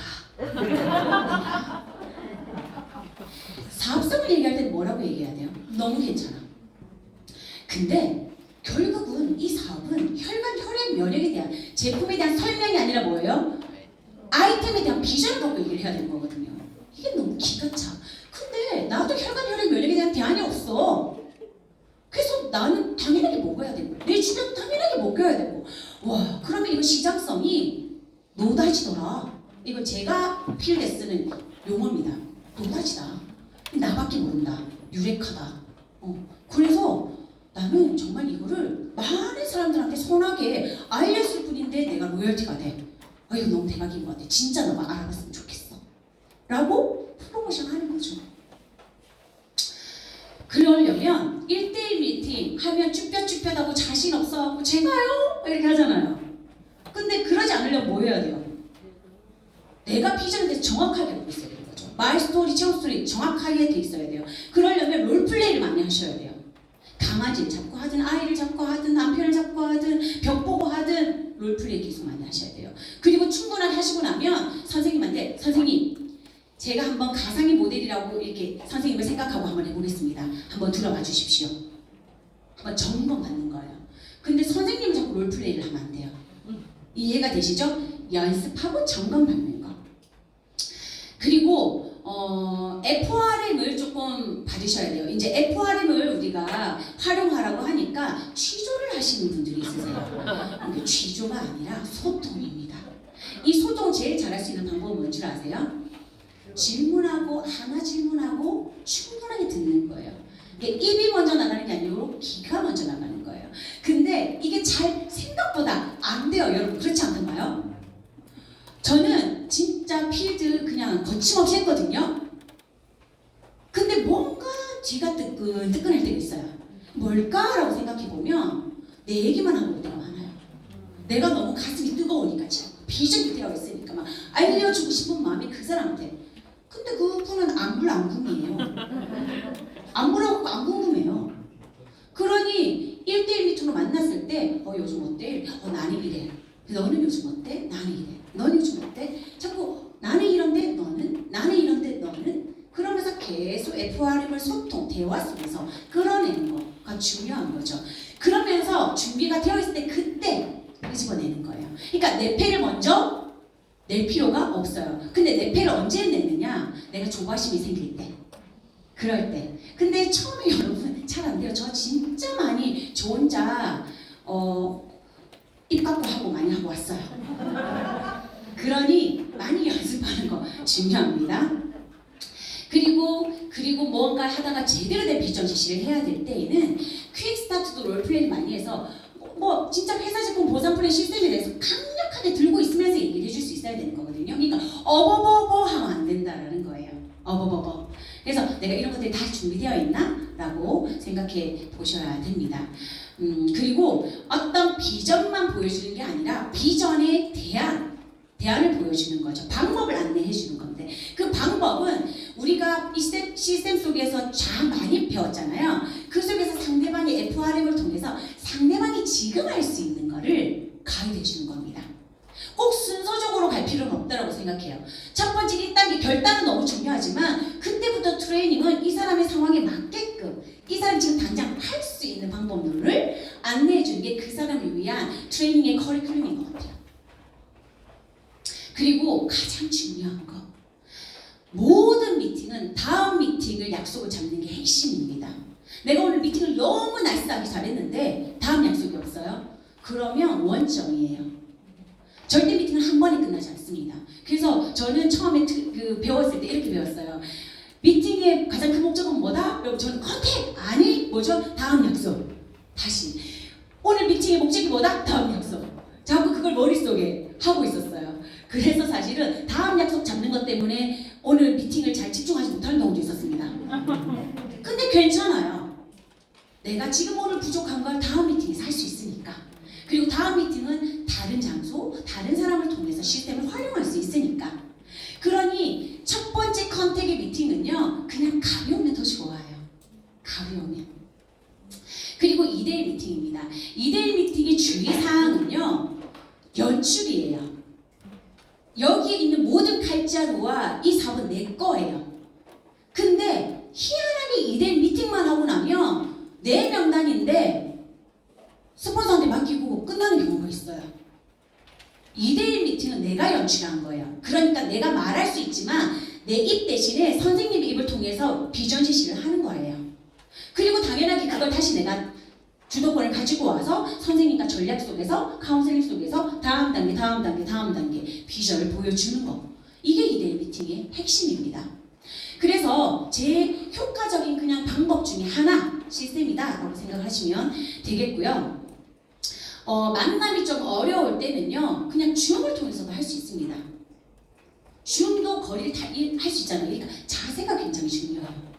사업성을 얘기할 때 뭐라고 얘기해야 돼요? 너무 괜찮아. 근데 결국은 이 사업은 혈관, 혈액, 면역에 대한, 제품에 대한 설명이 아니라 뭐예요? 아이템에 대한 비전을 갖고 얘기를 해야 되는 거거든요. 이게 너무 기가 차. 근데 나도 혈관, 혈액, 면역에 대한 대안이 없어. 그래서 나는 당연하게 먹어야 되고 내 주변 당연하게 먹여야 되고, 와 그러면 이거 시장성이 노다지더라. 이거 제가 필드에 쓰는 용어입니다. 노다지다. 나밖에 모른다. 유레카다. 그래서 나는 정말 이거를 많은 사람들한테 선하게 알렸을 뿐인데 내가 로열티가 돼. 이거 너무 대박인 것 같아. 진짜 너가 알아봤으면 좋겠어. 라고 프로모션 하는 거죠. 그러려면 1대1 미팅 하면 쭈뼛쭈뼛하고 자신 없어하고 제가요? 이렇게 하잖아요. 근데 그러지 않으려면 뭐 해야 돼요? 내가 비전에 대해서 정확하게 알고 있어야 되는 거죠. 마이 스토리, 체험 스토리 정확하게 돼 있어야 돼요. 그러려면 롤플레이를 많이 하셔야 돼요. 강아지를 잡고 하든 아이를 잡고 하든 남편을 잡고 하든 벽 보고 하든 롤플레이 계속 많이 하셔야 돼요. 그리고 충분하게 하시고 나면 선생님한테, 선생님 제가 한번 가상의 모델이라고 이렇게 선생님을 생각하고 한번 해보겠습니다. 한번 들어봐 주십시오. 한번 점검 받는 거예요. 근데 선생님은 자꾸 롤플레이를 하면 안 돼요. 이해가 되시죠? 연습하고 점검 받는 거. 그리고 FRM을 조금 받으셔야 돼요. 이제 FRM을 우리가 활용하라고 하니까 취조를 하시는 분들이 있으세요. 근데 취조가 아니라 소통입니다. 이 소통 제일 잘할 수 있는 방법은 뭔지 아세요? 질문하고 하나 질문하고 충분하게 듣는 거예요. 이게 입이 먼저 나가는 게 아니고 귀가 먼저 나가는 거예요. 근데 이게 잘 생각보다 안 돼요. 여러분 그렇지 않던가요? 저는 진짜 필드 그냥 거침없이 했거든요. 근데 뭔가 뒤가 뜨끈뜨끈할 때가 있어요. 뭘까라고 생각해보면 내 얘기만 하고 올 때가 많아요. 내가 너무 가슴이 뜨거우니까 지금 비전이 되어 있으니까 막 알려주고 싶은 마음이 그 사람한테. 근데 그분은 안궁이에요. 안물하고 안 궁금해요. 그러니 1대1 미팅으로 만났을 때 요즘 어때? 나는 이래. 너는 요즘 어때? 나는 이래. 너는 요즘 어때? 자꾸 나는 이런데 너는? 나는 이런데 너는? 그러면서 계속 FRM을 소통, 대화 속에서 끌어내는 거가 중요한 거죠. 그러면서 준비가 되어 있을 때 그때 끄집어내는 거예요. 그러니까 내 패를 먼저 낼 필요가 없어요. 근데 내 패를 언제 내느냐? 내가 조바심이 생길 때. 그럴 때. 근데 처음에 여러분 잘 안 돼요. 저 진짜 많이 저 혼자 입 닫고 하고 많이 하고 왔어요. 그러니 많이 연습하는 거 중요합니다. 그리고 뭔가 하다가 제대로 된 비전 제시를 해야 될 때에는 퀵 스타트도 롤플레이를 많이 해서 뭐 진짜 회사 제품 보상 플랜 시스템에 대해서 강력하게 들고 있으면서 얘기를 해줄 수 있어야 되는 거거든요. 그러니까 어버버버 하면 안 된다라는 거예요. 어버버버. 그래서 내가 이런 것들이 다 준비되어 있나? 라고 생각해 보셔야 됩니다. 그리고 어떤 비전만 보여주는 게 아니라 비전에 대한 대안을 보여주는 거죠. 방법을 안내해 주는 건데 그 방법은 우리가 이 시스템 속에서 참 많이 배웠잖아요. 그 속에서 상대방의 FRM을 통해서 상대방이 지금 할 수 있는 거를 가이드해 주는 겁니다. 꼭 순서적으로 갈 필요는 없다고 생각해요. 첫 번째 1단계 결단은 너무 중요하지만 그때부터 트레이닝은 이 사람의 상황에 맞게끔 이 사람이 지금 당장 할 수 있는 방법들을 안내해 주는 게 그 사람을 위한 트레이닝의 커리큘럼인 것 같아요. 그리고 가장 중요한 거, 모든 미팅은 다음 미팅을 약속을 잡는 게 핵심입니다. 내가 오늘 미팅을 너무 나이스하게 잘했는데 다음 약속이 없어요? 그러면 원점이에요. 절대 미팅은 한 번에 끝나지 않습니다. 그래서 저는 처음에 배웠을 때 이렇게 배웠어요. 미팅의 가장 큰 목적은 뭐다? 여러분 저는 컨택! 아니 뭐죠? 다음 약속. 다시 오늘 미팅의 목적이 뭐다? 다음 약속. 자꾸 그걸 머릿속에 하고 있었어요. 그래서 사실은 다음 약속 잡는 것 때문에 오늘 미팅을 잘 집중하지 못하는 경우도 있었습니다. 근데 괜찮아요. 내가 지금 오늘 부족한 걸 다음 미팅에서 할 수 있으니까. 그리고 다음 미팅은 다른 장소, 다른 사람을 통해서 시스템을 활용할 수 있으니까. 그러니 첫 번째 컨택의 미팅은요, 그냥 가벼우면 더 좋아요. 가벼우면. 그리고 2대1 미팅입니다. 2대1 미팅의 주의사항은요, 연출이에요. 여기에 있는 모든 칼자루와 이 삽은 내 거예요. 근데 희한하게 2대1 미팅만 하고 나면 내 명단인데 스폰서한테 맡기고 끝나는 경우가 있어요. 2대1 미팅은 내가 연출한 거예요. 그러니까 내가 말할 수 있지만 내 입 대신에 선생님의 입을 통해서 비전 제시를 하는 거예요. 그리고 당연하게 그걸 다시 내가 주도권을 가지고 와서 선생님과 전략 속에서 카운셀링 속에서 다음 단계 비전을 보여주는 거. 이게 2대1 미팅의 핵심입니다. 그래서 제일 효과적인 그냥 방법 중에 하나 시스템이다 라고 생각하시면 되겠고요. 만남이 좀 어려울 때는요, 그냥 줌을 통해서도 할 수 있습니다. 줌도 거리를 다 할 수 있잖아요. 그러니까 자세가 굉장히 중요해요.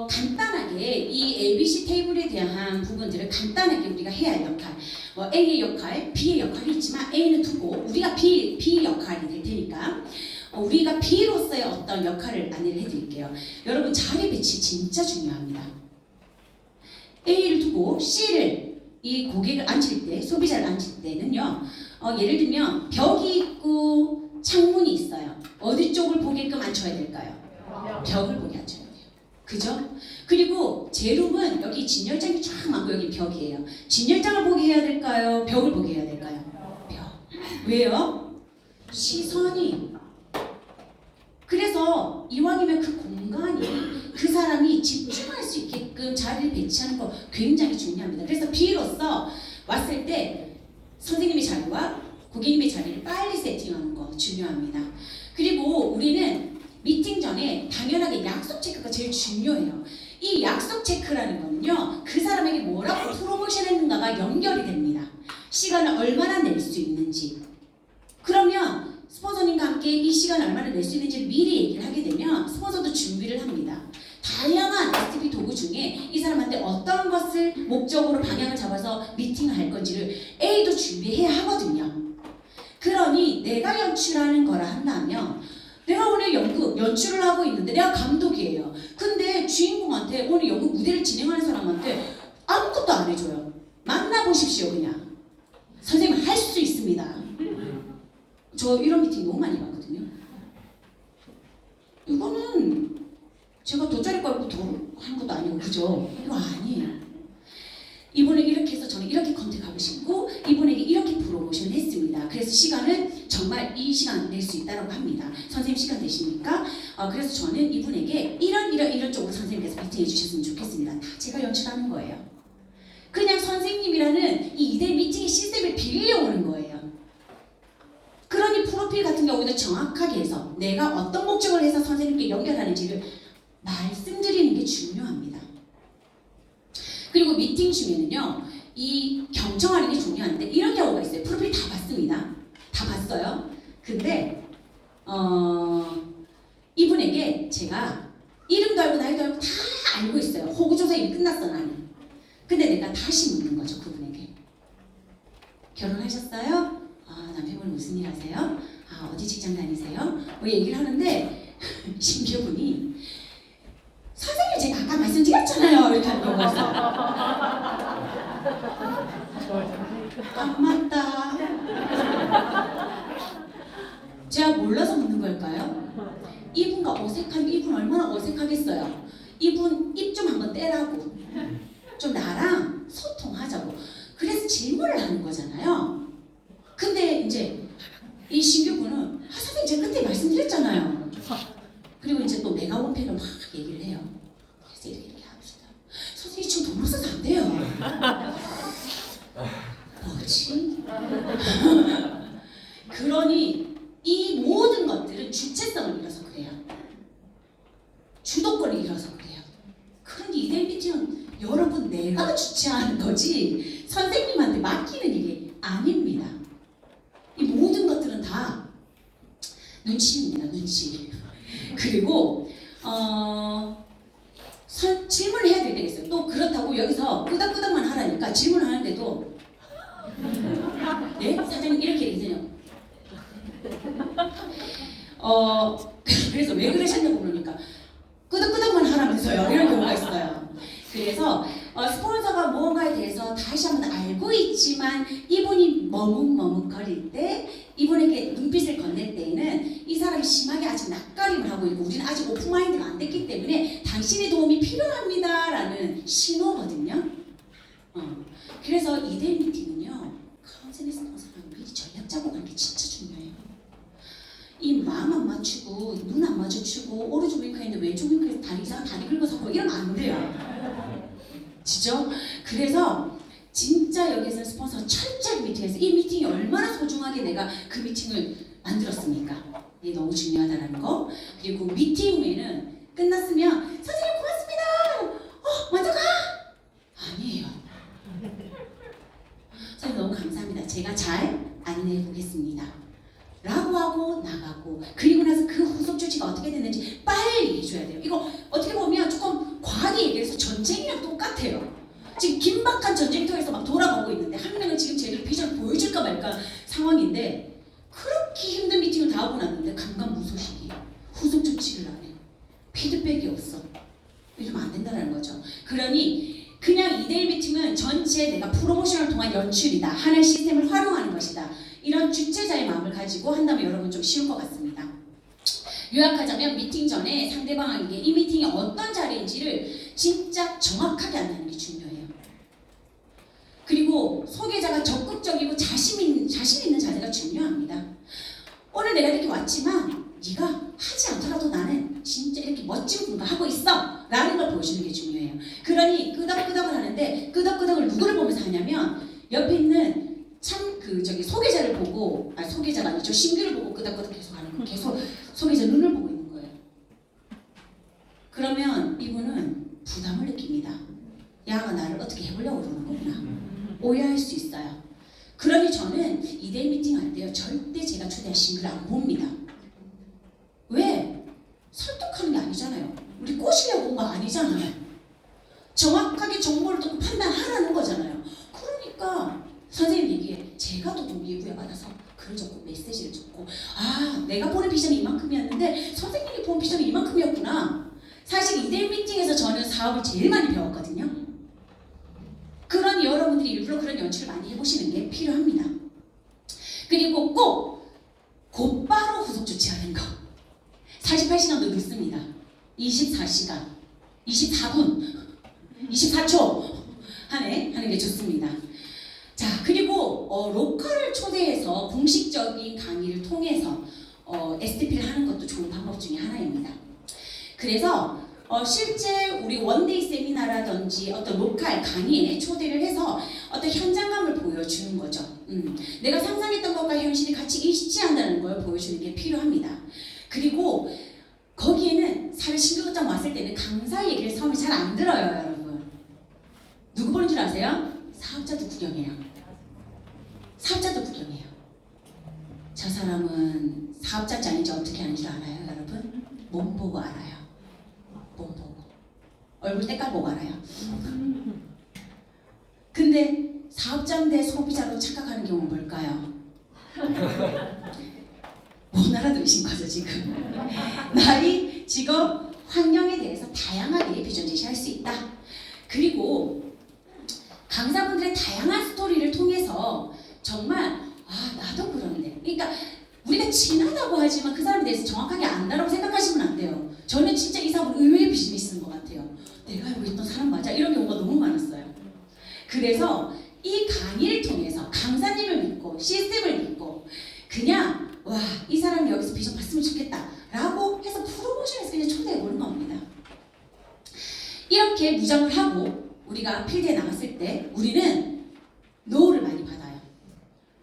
간단하게 이 ABC 테이블에 대한 부분들을 간단하게 우리가 해야 할 역할, A의 역할, B의 역할이 있지만 A는 두고 우리가 B 역할이 될 테니까 우리가 B로서의 어떤 역할을 안내를 해드릴게요. 여러분 자리 배치 진짜 중요합니다. A를 두고 C를 이 고객을 앉힐 때, 소비자를 앉힐 때는요, 예를 들면 벽이 있고 창문이 있어요. 어디 쪽을 보게끔 앉혀야 될까요? 벽을 보게 앉혀야 돼요. 그죠? 그리고 제 룸은 여기 진열장이 쫙 많고 여기 벽이에요. 진열장을 보게 해야 될까요? 벽을 보게 해야 될까요? 벽. 왜요? 시선이. 그래서 이왕이면 그 공간이 그 사람이 집중할 수 있게끔 자리를 배치하는 거 굉장히 중요합니다. 그래서 B로서 왔을 때 선생님의 자리와 고객님의 자리를 빨리 세팅하는 거 중요합니다. 그리고 우리는 미팅 전에 당연하게 약속 체크가 제일 중요해요. 이 약속 체크라는 거는요, 그 사람에게 뭐라고 프로모션 했는가가 연결이 됩니다. 시간을 얼마나 낼 수 있는지. 그러면 스폰서님과 함께 이 시간을 얼마나 낼 수 있는지 미리 얘기를 하게 되면 스폰서도 준비를 합니다. 다양한 STP 도구 중에 이 사람한테 어떤 것을 목적으로 방향을 잡아서 미팅을 할 건지를 A도 준비해야 하거든요. 그러니 내가 연출하는 거라 한다면 내가 오늘 연출을 하고 있는데 내가 감독이에요. 근데 주인공한테 오늘 연극 무대를 진행하는 사람한테 아무것도 안 해줘요. 만나보십시오 그냥. 선생님 할 수 있습니다. 저 이런 미팅 너무 많이 봤거든요. 이거는 제가 돗자리 깔고 하는 것도 아니고 그죠? 이거 아니에요. 이분에게 이렇게 해서 저는 이렇게 컨택하고 싶고 이분에게 이렇게 프로모션을 했습니다. 그래서 시간은 정말 이 시간 낼 수 있다고 합니다. 선생님 시간 되십니까? 그래서 저는 이분에게 이런 쪽으로 선생님께서 미팅해 주셨으면 좋겠습니다. 다 제가 연출하는 거예요. 그냥 선생님이라는 이 2대 미팅의 시스템을 빌려오는 거예요. 그러니 프로필 같은 경우는 정확하게 해서 내가 어떤 목적을 해서 선생님께 연결하는지를 말씀드리는 게 중요합니다. 그리고 미팅 중에는요, 이 경청하는 게 중요한데 이런 경우가 있어요. 프로필 다 봤습니다. 다 봤어요. 근데 이분에게 제가 이름도 알고 나이도 알고 다 알고 있어요. 호구조사 이미 끝났어 나는. 근데 내가 다시 묻는 거죠. 그분에게. 결혼하셨어요? 아, 남편분 무슨 일 하세요? 아, 어디 직장 다니세요? 뭐 얘기를 하는데 신규분이 선생님 제가 아까 말씀드렸잖아요. 이렇게 하는 경우가 있어요. 안 맞다. 제가 몰라서 묻는 걸까요? 이분 얼마나 어색하겠어요. 이분 입 좀 한번 떼라고. 좀 나랑 소통하자고. 그래서 질문을 하는 거잖아요. 근데 이제 이 신규분은 선생님 제가 그때 말씀드렸잖아요. 그리고 이제 또 메가원팩을 막 얘기를 해요. 그래서 이렇게 합시다. 선생님 지금 돈 없어서 안 돼요. 뭐지? 그러니 이 모든 것들은 주체성을 잃어서 그래요. 주도권을 잃어서 그래요. 그러니 이대 미팅은 여러분 내가 주체하는 거지 선생님한테 맡기는 일이 아닙니다. 이 모든 것들은 다 눈치입니다. 눈치. 그리고 질문을 해야 될 때가 있어요. 또 그렇다고 여기서 끄덕끄덕만 하라니까 질문하는데도 네? 사장님 이렇게 얘기해요. 그래서 왜 그러셨냐고 그러니까 끄덕끄덕만 하라면서요. 이런 경우가 있어요. 그래서 스폰서가 무언가에 대해서 다시 한번 알고 있지만 이분이 머뭇머뭇거릴 때 이분에게 눈빛을 건넬 때에는 이 사람이 심하게 아직 낯가림을 하고 있고 우리는 아직 오픈마인드가 안 됐기 때문에 당신의 도움이 필요합니다 라는 신호거든요. 그래서 이대 미팅은요 카운셀링 스폰서랑 미리 전략 짜고 가는 게 진짜 중요해요. 이 마음 안 맞추고 눈 안 마주치고 오른쪽 윙크했는데 왼쪽 윙크에서 다리 이상 다리 긁어서 하고 이러면 안 돼요. 지죠? 그래서 진짜 여기서 스폰서 철저히 미팅해서 이 미팅이 얼마나 소중하게 내가 그 미팅을 만들었습니까? 이게 너무 중요하다는 거. 그리고 미팅 후에는 끝났으면 선생님 고맙습니다. 먼저 가. 아니에요. 선생님 너무 감사합니다. 제가 잘 안내해 보겠습니다. 라고 하고 나가고 그리고 나서 그 후속 조치가 어떻게 됐는지 빨리 해줘야 돼요. 이거 어떻게 보면 조금 과하게 얘기해서 전쟁이랑 똑같아요. 지금 긴박한 전쟁터에서 막 돌아가고 있는데 한 명은 지금 제대로 비전을 보여줄까 말까 상황인데 그렇게 힘든 미팅을 다 하고 났는데 감감무소식이 후속 조치를 안 해. 피드백이 없어. 이러면 안 된다는 거죠. 그러니 그냥 2대1 미팅은 전체 내가 프로모션을 통한 연출이다. 하나의 시스템을 활용하는 것이다. 이런 주체자의 마음을 가지고 한다면 여러분 좀 쉬운 것 같습니다. 요약하자면 미팅 전에 상대방에게 이 미팅이 어떤 자리인지를 진짜 정확하게 안다는 게 중요해요. 그리고 소개자가 적극적이고 자신 있는 자세가 중요합니다. 오늘 내가 이렇게 왔지만 네가 하지 않더라도 나는 진짜 이렇게 멋진 뭔가 하고 있어 라는 걸 보여주는 게 중요해요. 그러니 끄덕끄덕을 하는데 끄덕끄덕을 누구를 보면서 하냐면 옆에 있는 소개자를 보고 소개자가 아니죠. 신규를 보고 끄덕끄덕 계속 하는 거. 계속 소개자 눈을 보고 있는 거예요. 그러면 이분은 부담을 느낍니다. 야가 나를 어떻게 해보려고 그러는 거구나. 오해할 수 있어요. 그러니 저는 2대1 미팅 할 때요. 절대 제가 초대한 신규를 안 봅니다. 왜? 설득하는 게 아니잖아요. 우리 꼬시려고 온 거 아니잖아요. 정확하게 정보를 듣고 판단하라는 거잖아요. 그러니까 선생님 얘기해. 제가 또 동기부여 받아서 글을 적고 메시지를 적고 내가 보는 비전이 이만큼이었는데 선생님이 본 비전이 이만큼이었구나. 사실 2대1 미팅에서 저는 사업을 제일 많이 배웠거든요. 그러니 여러분들이 일부러 그런 연출을 많이 해보시는 게 필요합니다. 그리고 꼭 곧바로 후속 조치하는 거. 48시간도 늦습니다. 24시간, 24분, 24초 하는 게 좋습니다. 자, 그리고 로컬을 초대해서 공식적인 강의를 통해서 STP를 하는 것도 좋은 방법 중에 하나입니다. 그래서 실제 우리 원데이 세미나라든지 어떤 로컬 강의에 초대를 해서 어떤 현장감을 보여주는 거죠. 내가 상상했던 것과 현실이 같이 일치한다는 걸 보여주는 게 필요합니다. 그리고 거기에는 사회 신규극장 왔을 때는 강사 얘기를 처음에 잘 안 들어요, 여러분. 누구 보는 줄 아세요? 사업자도 구경해요. 사업자도 구경해요. 저 사람은 사업자인지 아닌지 어떻게 아는 줄 알아요, 여러분? 몸 보고 알아요. 몸 보고. 얼굴 때깔 보고 알아요. 근데 사업자인데 소비자로 착각하는 경우는 뭘까요? 못 알아들으신 거죠 지금. 나이, 직업, 환경에 대해서 다양하게 비전 제시할 수 있다. 그리고 강사분들의 다양한 스토리를 통해서 정말 나도 그런데, 그러니까 우리가 친하다고 하지만 그 사람에 대해서 정확하게 안다라고 생각하시면 안 돼요. 저는 진짜 이 사람은 의외의 비전이 있는 것 같아요. 내가 알고 있던 사람 맞아? 이런 경우가 너무 많았어요. 그래서 이 강의를 통해서 강사님을 믿고 시스템을 믿고 그냥 이 사람이 여기서 비전 봤으면 좋겠다 라고 해서 프로모션에서 그냥 초대해보는 겁니다. 이렇게 무장을 하고 우리가 필드에 나갔을 때 우리는 노를 많이 받아요.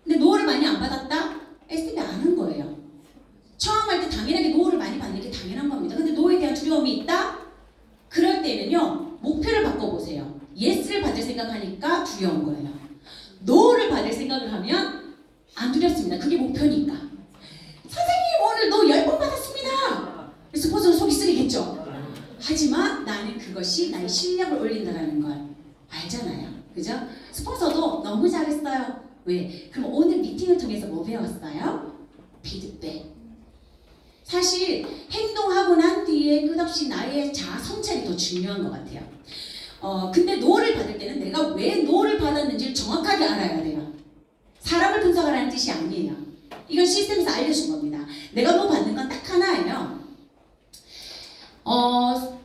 근데 노를 많이 안 받았다? STP 안 한 거예요. 처음 할 때 당연하게 노를 많이 받는 게 당연한 겁니다. 근데 노에 대한 두려움이 있다? 그럴 때는요, 목표를 바꿔보세요. 예스를 받을 생각하니까 두려운 거예요. 노를 받을 생각을 하면 안 두렵습니다. 그게 목표니까. 선생님 오늘 노 10번 받았습니다. 스포츠는 속이 쓰리겠죠. 하지만 나는 그것이 나의 실력을 올린다는 걸 알잖아요. 그죠? 스폰서도 너무 잘했어요. 왜? 그럼 오늘 미팅을 통해서 뭐 배웠어요? 피드백. 사실 행동하고 난 뒤에 끝없이 나의 자아 성찰이 더 중요한 것 같아요. 근데 노를 받을 때는 내가 왜 노를 받았는지를 정확하게 알아야 돼요. 사람을 분석하라는 뜻이 아니에요. 이건 시스템에서 알려준 겁니다. 내가 노 받는 건 딱 하나예요.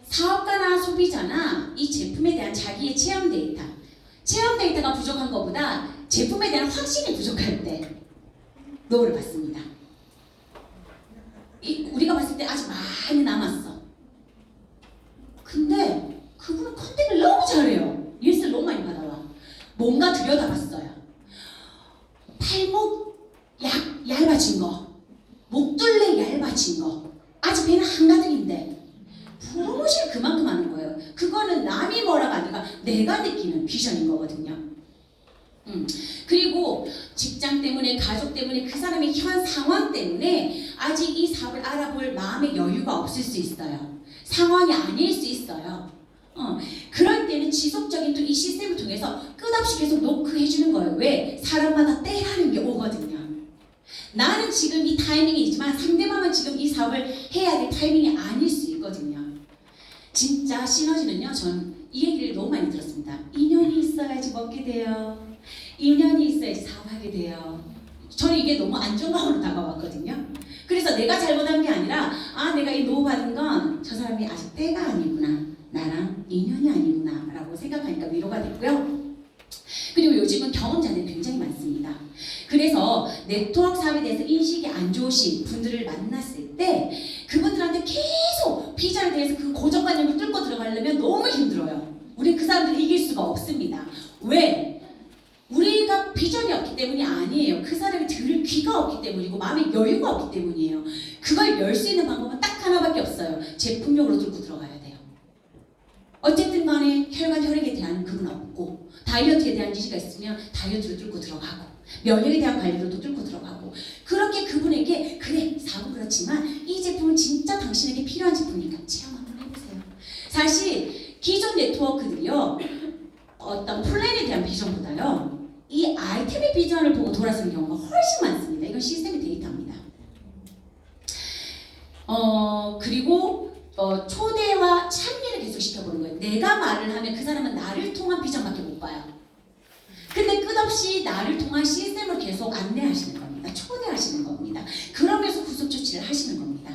사업가나 소비자나 이 제품에 대한 자기의 체험 데이터. 체험 데이터가 부족한 것보다 제품에 대한 확신이 부족할 때 노를 받습니다. 우리가 봤을 때 아직 많이 남았어. 근데 그분은 컨택을 너무 잘해요. 예스를 너무 많이 받아와. 뭔가 들여다봤어요. 팔목 얇아진 거, 목둘레 얇아진 거, 아직 배는 한가득인데 프로모션을 그만큼 하는 거예요. 그거는 남이 뭐라가 아니라 내가 느끼는 비전인 거거든요. 그리고 직장 때문에, 가족 때문에, 그 사람의 현 상황 때문에 아직 이 사업을 알아볼 마음의 여유가 없을 수 있어요. 상황이 아닐 수 있어요. 그럴 때는 지속적인 또 이 시스템을 통해서 끝없이 계속 노크해주는 거예요. 왜? 사람마다 때라는 게 오거든요. 나는 지금 이 타이밍이지만 상대방은 지금 이 사업을 해야 될 타이밍이 아닐 수 있거든요. 진짜 시너지는요, 전 이 얘기를 너무 많이 들었습니다. 인연이 있어야지 먹게 돼요. 인연이 있어야지 사업하게 돼요. 저는 이게 너무 안정감으로 다가왔거든요. 그래서 내가 잘못한 게 아니라 내가 이 노 받은 건 저 사람이 아직 때가 아니구나, 나랑 인연이 아니구나 라고 생각하니까 위로가 됐고요. 그리고 요즘은 경험자들이 굉장히 많습니다. 그래서 네트워크 사업에 대해서 인식이 안 좋으신 분들을 만났을 때 그분들한테 계속 비전에 대해서 그 고정관념을 뚫고 들어가려면 너무 힘들어요. 우리 그 사람들을 이길 수가 없습니다. 왜? 우리가 비전이 없기 때문이 아니에요. 그 사람이 들을 귀가 없기 때문이고 마음의 여유가 없기 때문이에요. 그걸 열 수 있는 방법은 딱 하나밖에 없어요. 제품력으로 뚫고 들어가야 돼요. 어쨌든 간에 혈관 혈액에 대한 그건 없고, 다이어트에 대한 지식가 있으면 다이어트로 뚫고 들어가고, 면역에 대한 관리로도 뚫고 들어가고, 그렇게 그분에게 그래 사업은 그렇지만 이 제품은 진짜 당신에게 필요한 제품이니까 체험 한번 해보세요. 사실 기존 네트워크들이요, 어떤 플랜에 대한 비전보다요, 이 아이템의 비전을 보고 돌아서는 경우가 훨씬 많습니다. 이건 시스템의 데이터입니다. 그리고 초대와 참여를 계속 시켜보는 거예요. 내가 말을 하면 그 사람은 나를 통한 비전밖에 못 봐요. 근데 끝없이 나를 통한 시스템을 계속 안내하시는 겁니다. 초대하시는 겁니다. 그러면서 구속 조치를 하시는 겁니다.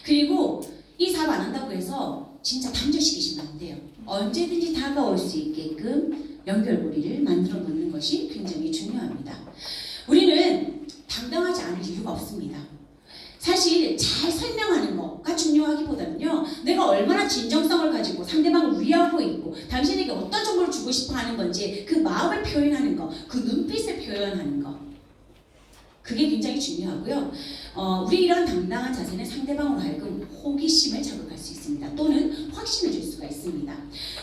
그리고 이 사업 안 한다고 해서 진짜 단절시키시면 안 돼요. 언제든지 다가올 수 있게끔 연결고리를 만들어 놓는 것이 굉장히 중요합니다. 우리는 당당하지 않을 이유가 없습니다. 사실 잘 설명하는 것가 중요하기보다는요, 내가 얼마나 진정성을 가지고 상대방을 위하고 있고 당신에게 어떤 정보를 주고 싶어 하는 건지 그 마음을 표현하는 것, 그 눈빛을 표현하는 것, 그게 굉장히 중요하고요. 우리 이런 당당한 자세는 상대방으로 하여금 호기심을 자극할 수 있습니다. 또는 확신을 줄 수가 있습니다.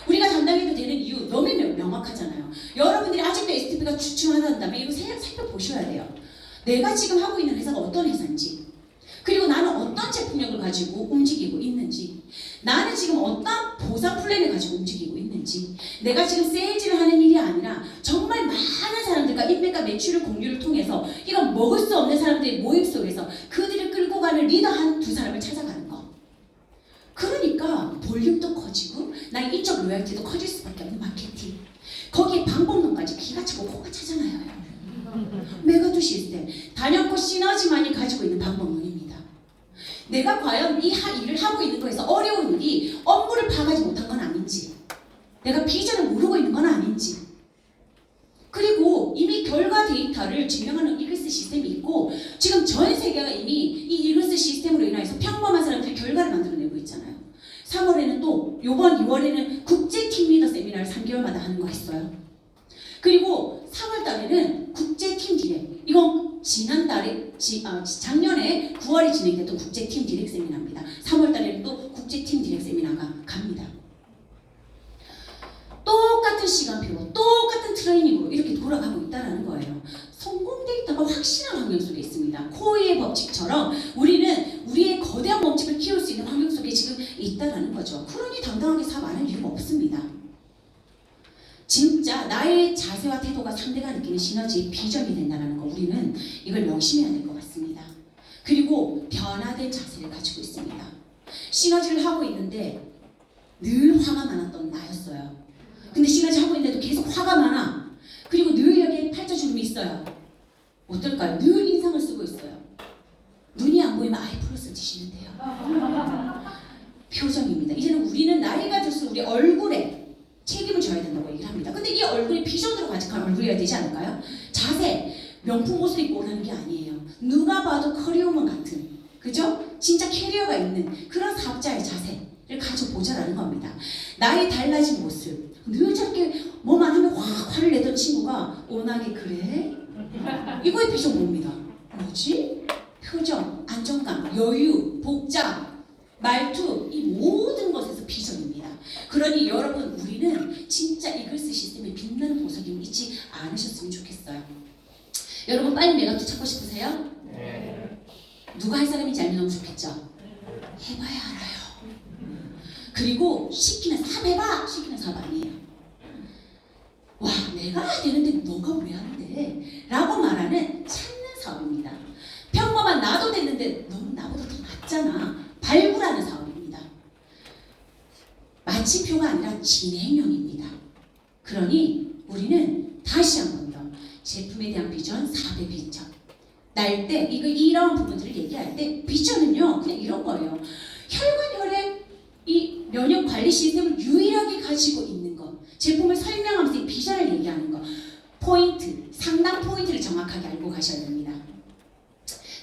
우리가 당당해도 되는 이유 너무 명확하잖아요. 여러분들이 아직도 STP가 주춤하다면 이거 살펴보셔야 돼요. 내가 지금 하고 있는 회사가 어떤 회사인지, 그리고 나는 어떤 제품력을 가지고 움직이고 있는지, 나는 지금 어떤 보상 플랜을 가지고 움직이고 있는지, 내가 지금 세일즈를 하는 일이 아니라 정말 많은 사람들과 인맥과 사업과 매출을 공유를 통해서 이건 먹을 수 없는 사람들의 모임 속에서 그들을 끌고 가는 리더 한 두 사람을 찾아가는 거. 그러니까 볼륨도 커지고 나의 인적 로열티도 커질 수밖에 없는 마케팅. 거기에 방법론까지 기가 차고 코가 차잖아요. 메가투 시스템, 단연코 시너지만이 가지고 있는 방법론입니다. 내가 과연 이 일을 하고 있는 거에서 어려운 일이 업무를 파악하지 못한 건 아닌지, 내가 비전을 모르고 있는 건 아닌지, 그리고 이미 결과 데이터를 증명하는 이글스 시스템이 있고 지금 전 세계가 이미 이 이글스 시스템으로 인해서 평범한 사람들이 결과를 만들어내고 있잖아요. 3월에는 또 요번 2월에는 국제 팀 리더 세미나를 3개월마다 하는 거 했어요. 그리고 3월 달에는 국제 팀 디렉, 이건 작년에 9월에 진행됐던 국제 팀 디렉 세미나입니다. 3월 달에는 또 국제 팀 디렉 세미나가 갑니다. 똑같은 시간표로 똑같은 트레이닝으로 이렇게 돌아가고 있다는 거예요. 성공 데이터가 확실한 환경 속에 있습니다. 코이의 법칙처럼 우리는 우리의 거대한 법칙을 키울 수 있는 환경 속에 지금 있다는 거죠. 그러니 당당하게 사업 안 할 이유가 없습니다. 진짜 나의 자세와 태도가 상대가 느끼는 시너지의 비전이 된다는 거, 우리는 이걸 명심해야 될 것 같습니다. 그리고 변화된 자세를 가지고 있습니다. 시너지를 하고 있는데 늘 화가 많았던 나였어요. 근데 시너지 하고 있는데도 계속 화가 많아. 그리고 늘 여기에 팔자주름이 있어요. 어떨까요? 늘 인상을 쓰고 있어요. 눈이 안 보이면 아이 플러스 드시면 돼요. 표정입니다. 이제는 우리는 나이가 들수록 우리 얼굴에 책임을 져야 된다고 얘기를 합니다. 근데 이 얼굴이 비전으로 가득한 얼굴이어야 되지 않을까요? 자세, 명품 옷을 입고 오라는 게 아니에요. 누가 봐도 커리어먼 같은, 그죠? 진짜 캐리어가 있는 그런 사업자의 자세를 가져보자라는 겁니다. 나의 달라진 모습, 늘 저렇게 뭐만 하면 확 화를 내던 친구가 워낙에 그래? 이거의 비전 뭡니다. 뭐지? 표정, 안정감, 여유, 복장, 말투, 이 모든 것에서 비전입니다. 그러니 여러분, 우리는 진짜 이글스 시스템의 빛나는 보석임을 잊지 않으셨으면 좋겠어요. 여러분 빨리 메가투 찾고 싶으세요? 네. 누가 할 사람인지 알면 너무 좋겠죠? 해봐야 알아요. 그리고 시키는 사업 해봐! 시키는 사업 아니에요. 와, 내가 되는데 너가 왜 안 돼? 라고 말하는 찾는 사업입니다. 평범한 나도 됐는데 너는 나보다 더 낫잖아. 발굴하는 사업입니다. 마침표가 아니라 진행형입니다. 그러니 우리는 다시 한 번 더 제품에 대한 비전, 사업의 비전 날 때 이런 부분들을 얘기할 때 비전은요 그냥 이런 거예요. 혈관 혈액 이 면역 관리 시스템을 유일하게 가지고 있는 것, 제품을 설명하면서 이 비전을 얘기하는 것, 포인트, 상담 포인트를 정확하게 알고 가셔야 됩니다.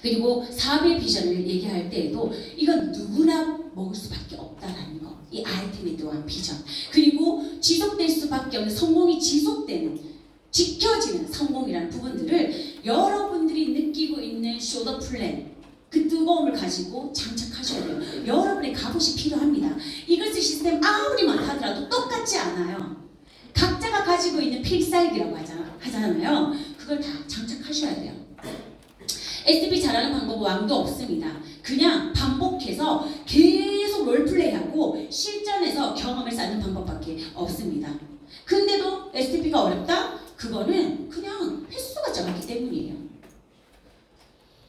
그리고 사업의 비전을 얘기할 때에도 이건 누구나 먹을 수밖에 없다라는 거, 이 아이템에 대한 비전, 그리고 지속될 수밖에 없는 성공이 지속되는, 지켜지는 성공이라는 부분들을 여러분들이 느끼고 있는 쇼더 플랜, 그 뜨거움을 가지고 장착하셔야 돼요. 여러분의 갑옷이 필요합니다. 이글스 시스템 아무리 많다 하더라도 똑같지 않아요. 각자가 가지고 있는 필살기라고 하잖아요. 그걸 다 장착하셔야 돼요. SDP 잘하는 방법은 왕도 없습니다. 그냥 반복해서 계속 롤플레이하고 실전에서 경험을 쌓는 방법밖에 없습니다. 근데도 STP가 어렵다? 그거는 그냥 횟수가 작았기 때문이에요.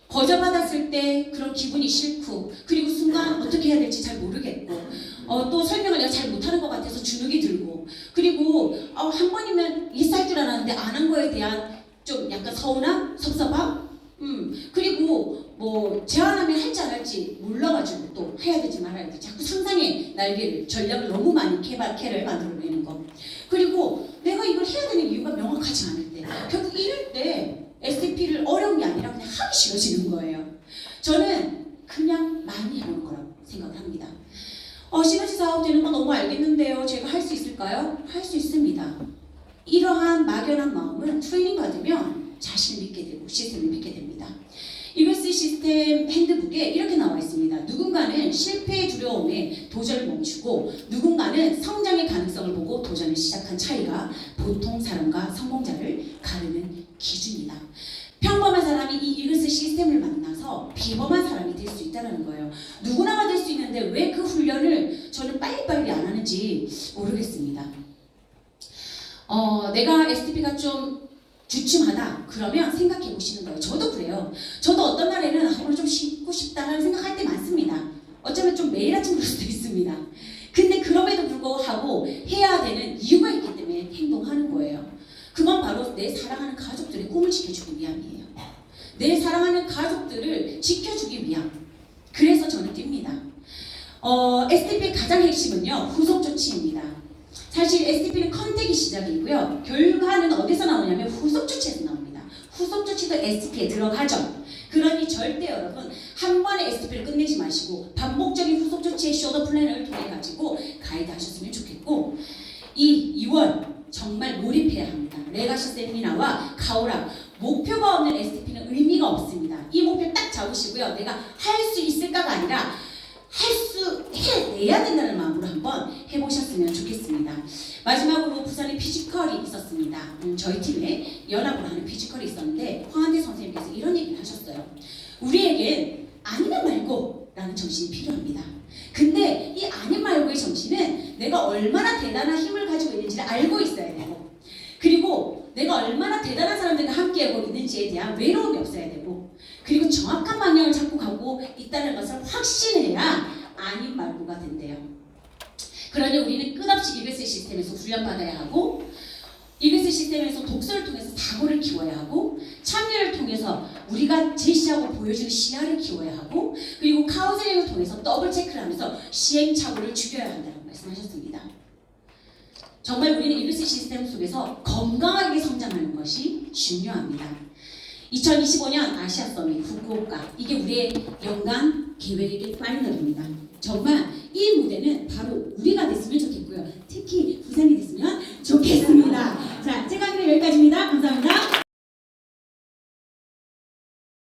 거절받았을 때 그런 기분이 싫고, 그리고 순간 어떻게 해야 될지 잘 모르겠고, 또 설명을 내가 잘 못하는 것 같아서 주눅이 들고, 그리고 한 번이면 이해할 줄 알았는데 안 한 거에 대한 좀 약간 서운함? 섭섭함? 그리고 뭐 제안하면 할지 안 할지 몰라가지고 또 해야 될지 말아야 될지 자꾸 상상의 날개를, 전략을 너무 많이 캐를 만들어내는 거. 그리고 내가 이걸 해야 되는 이유가 명확하지 않을 때, 결국 이럴 때 STP를 어려운 게 아니라 그냥 하기 싫어지는 거예요. 저는 그냥 많이 해보는 거라고 생각을 합니다. 시너지 사업 되는 건 너무 알겠는데요. 제가 할 수 있을까요? 할 수 있습니다. 이러한 막연한 마음은 트레이닝 받으면 자신을 믿게 되고 시스템을 믿게 됩니다. 이글스 시스템 핸드북에 이렇게 나와 있습니다. 누군가는 실패의 두려움에 도전을 멈추고 누군가는 성장의 가능성을 보고 도전을 시작한 차이가 보통 사람과 성공자를 가르는 기준이다. 평범한 사람이 이 이글스 시스템을 만나서 비범한 사람이 될 수 있다는 거예요. 누구나가 될 수 있는데 왜 그 훈련을 저는 빨리빨리 안 하는지 모르겠습니다. 내가 STP가 좀 주춤하다 그러면 생각해 보시는 거예요. 저도 그래요. 저도 어떤 날에는 오늘 좀 쉬고 싶다라는 생각할 때 많습니다. 어쩌면 좀 매일 아침 그럴 수도 있습니다. 근데 그럼에도 불구하고 해야 되는 이유가 있기 때문에 행동하는 거예요. 그건 바로 내 사랑하는 가족들의 꿈을 지켜주기 위함이에요. 내 사랑하는 가족들을 지켜주기 위함. 그래서 저는 뜁니다. STP의 가장 핵심은요, 후속 조치입니다. 사실 STP는 컨택이 시작이고요. 결과는 어디서 나오냐면 후속 조치에서 나옵니다. 후속 조치도 STP에 들어가죠. 그러니 절대 여러분 한 번에 STP를 끝내지 마시고 반복적인 후속 조치의 쇼더 플랜을 통해 가지고 가이드 하셨으면 좋겠고, 이 2월 정말 몰입해야 합니다. 레가시 세미나와 카오라 목표가 없는 STP는 의미가 없습니다. 이 목표 딱 잡으시고요. 내가 할 수 있을까가 아니라 할 수 해내야 된다는 마음으로 한번 해보셨으면 좋겠습니다. 마지막으로 부산에 피지컬이 있었습니다. 저희 팀에 연합으로 하는 피지컬이 있었는데 황한대 선생님께서 이런 얘기를 하셨어요. 우리에겐 아니면 말고 라는 정신이 필요합니다. 근데 이 아님 말고의 정신은 내가 얼마나 대단한 힘을 가지고 있는지를 알고 있어야 되고, 그리고 내가 얼마나 대단한 사람들과 함께하고 있는지에 대한 외로움이 없어야 되고, 그리고 정확한 방향을 잡고 가고 있다는 것을 확신해야 아님 말고가 된대요. 그러니 우리는 끝없이 EBS 시스템에서 훈련받아야 하고, EBS 시스템에서 독서를 통해서 사고를 키워야 하고, 참여를 통해서 우리가 제시하고 보여주는 시야를 키워야 하고, 그리고 카운셀링을 통해서 더블 체크를 하면서 시행착오를 죽여야 한다고 말씀하셨습니다. 정말 우리는 EBS 시스템 속에서 건강하게 성장하는 것이 중요합니다. 2025년 아시아 서밋 후쿠오카, 이게 우리의 연간 계획의 파이널입니다. 정말 이 무대는 바로 우리가 됐으면 좋겠고요. 특히 부산이 됐으면 좋겠습니다. 자, 제가 하기는 여기까지입니다. 감사합니다.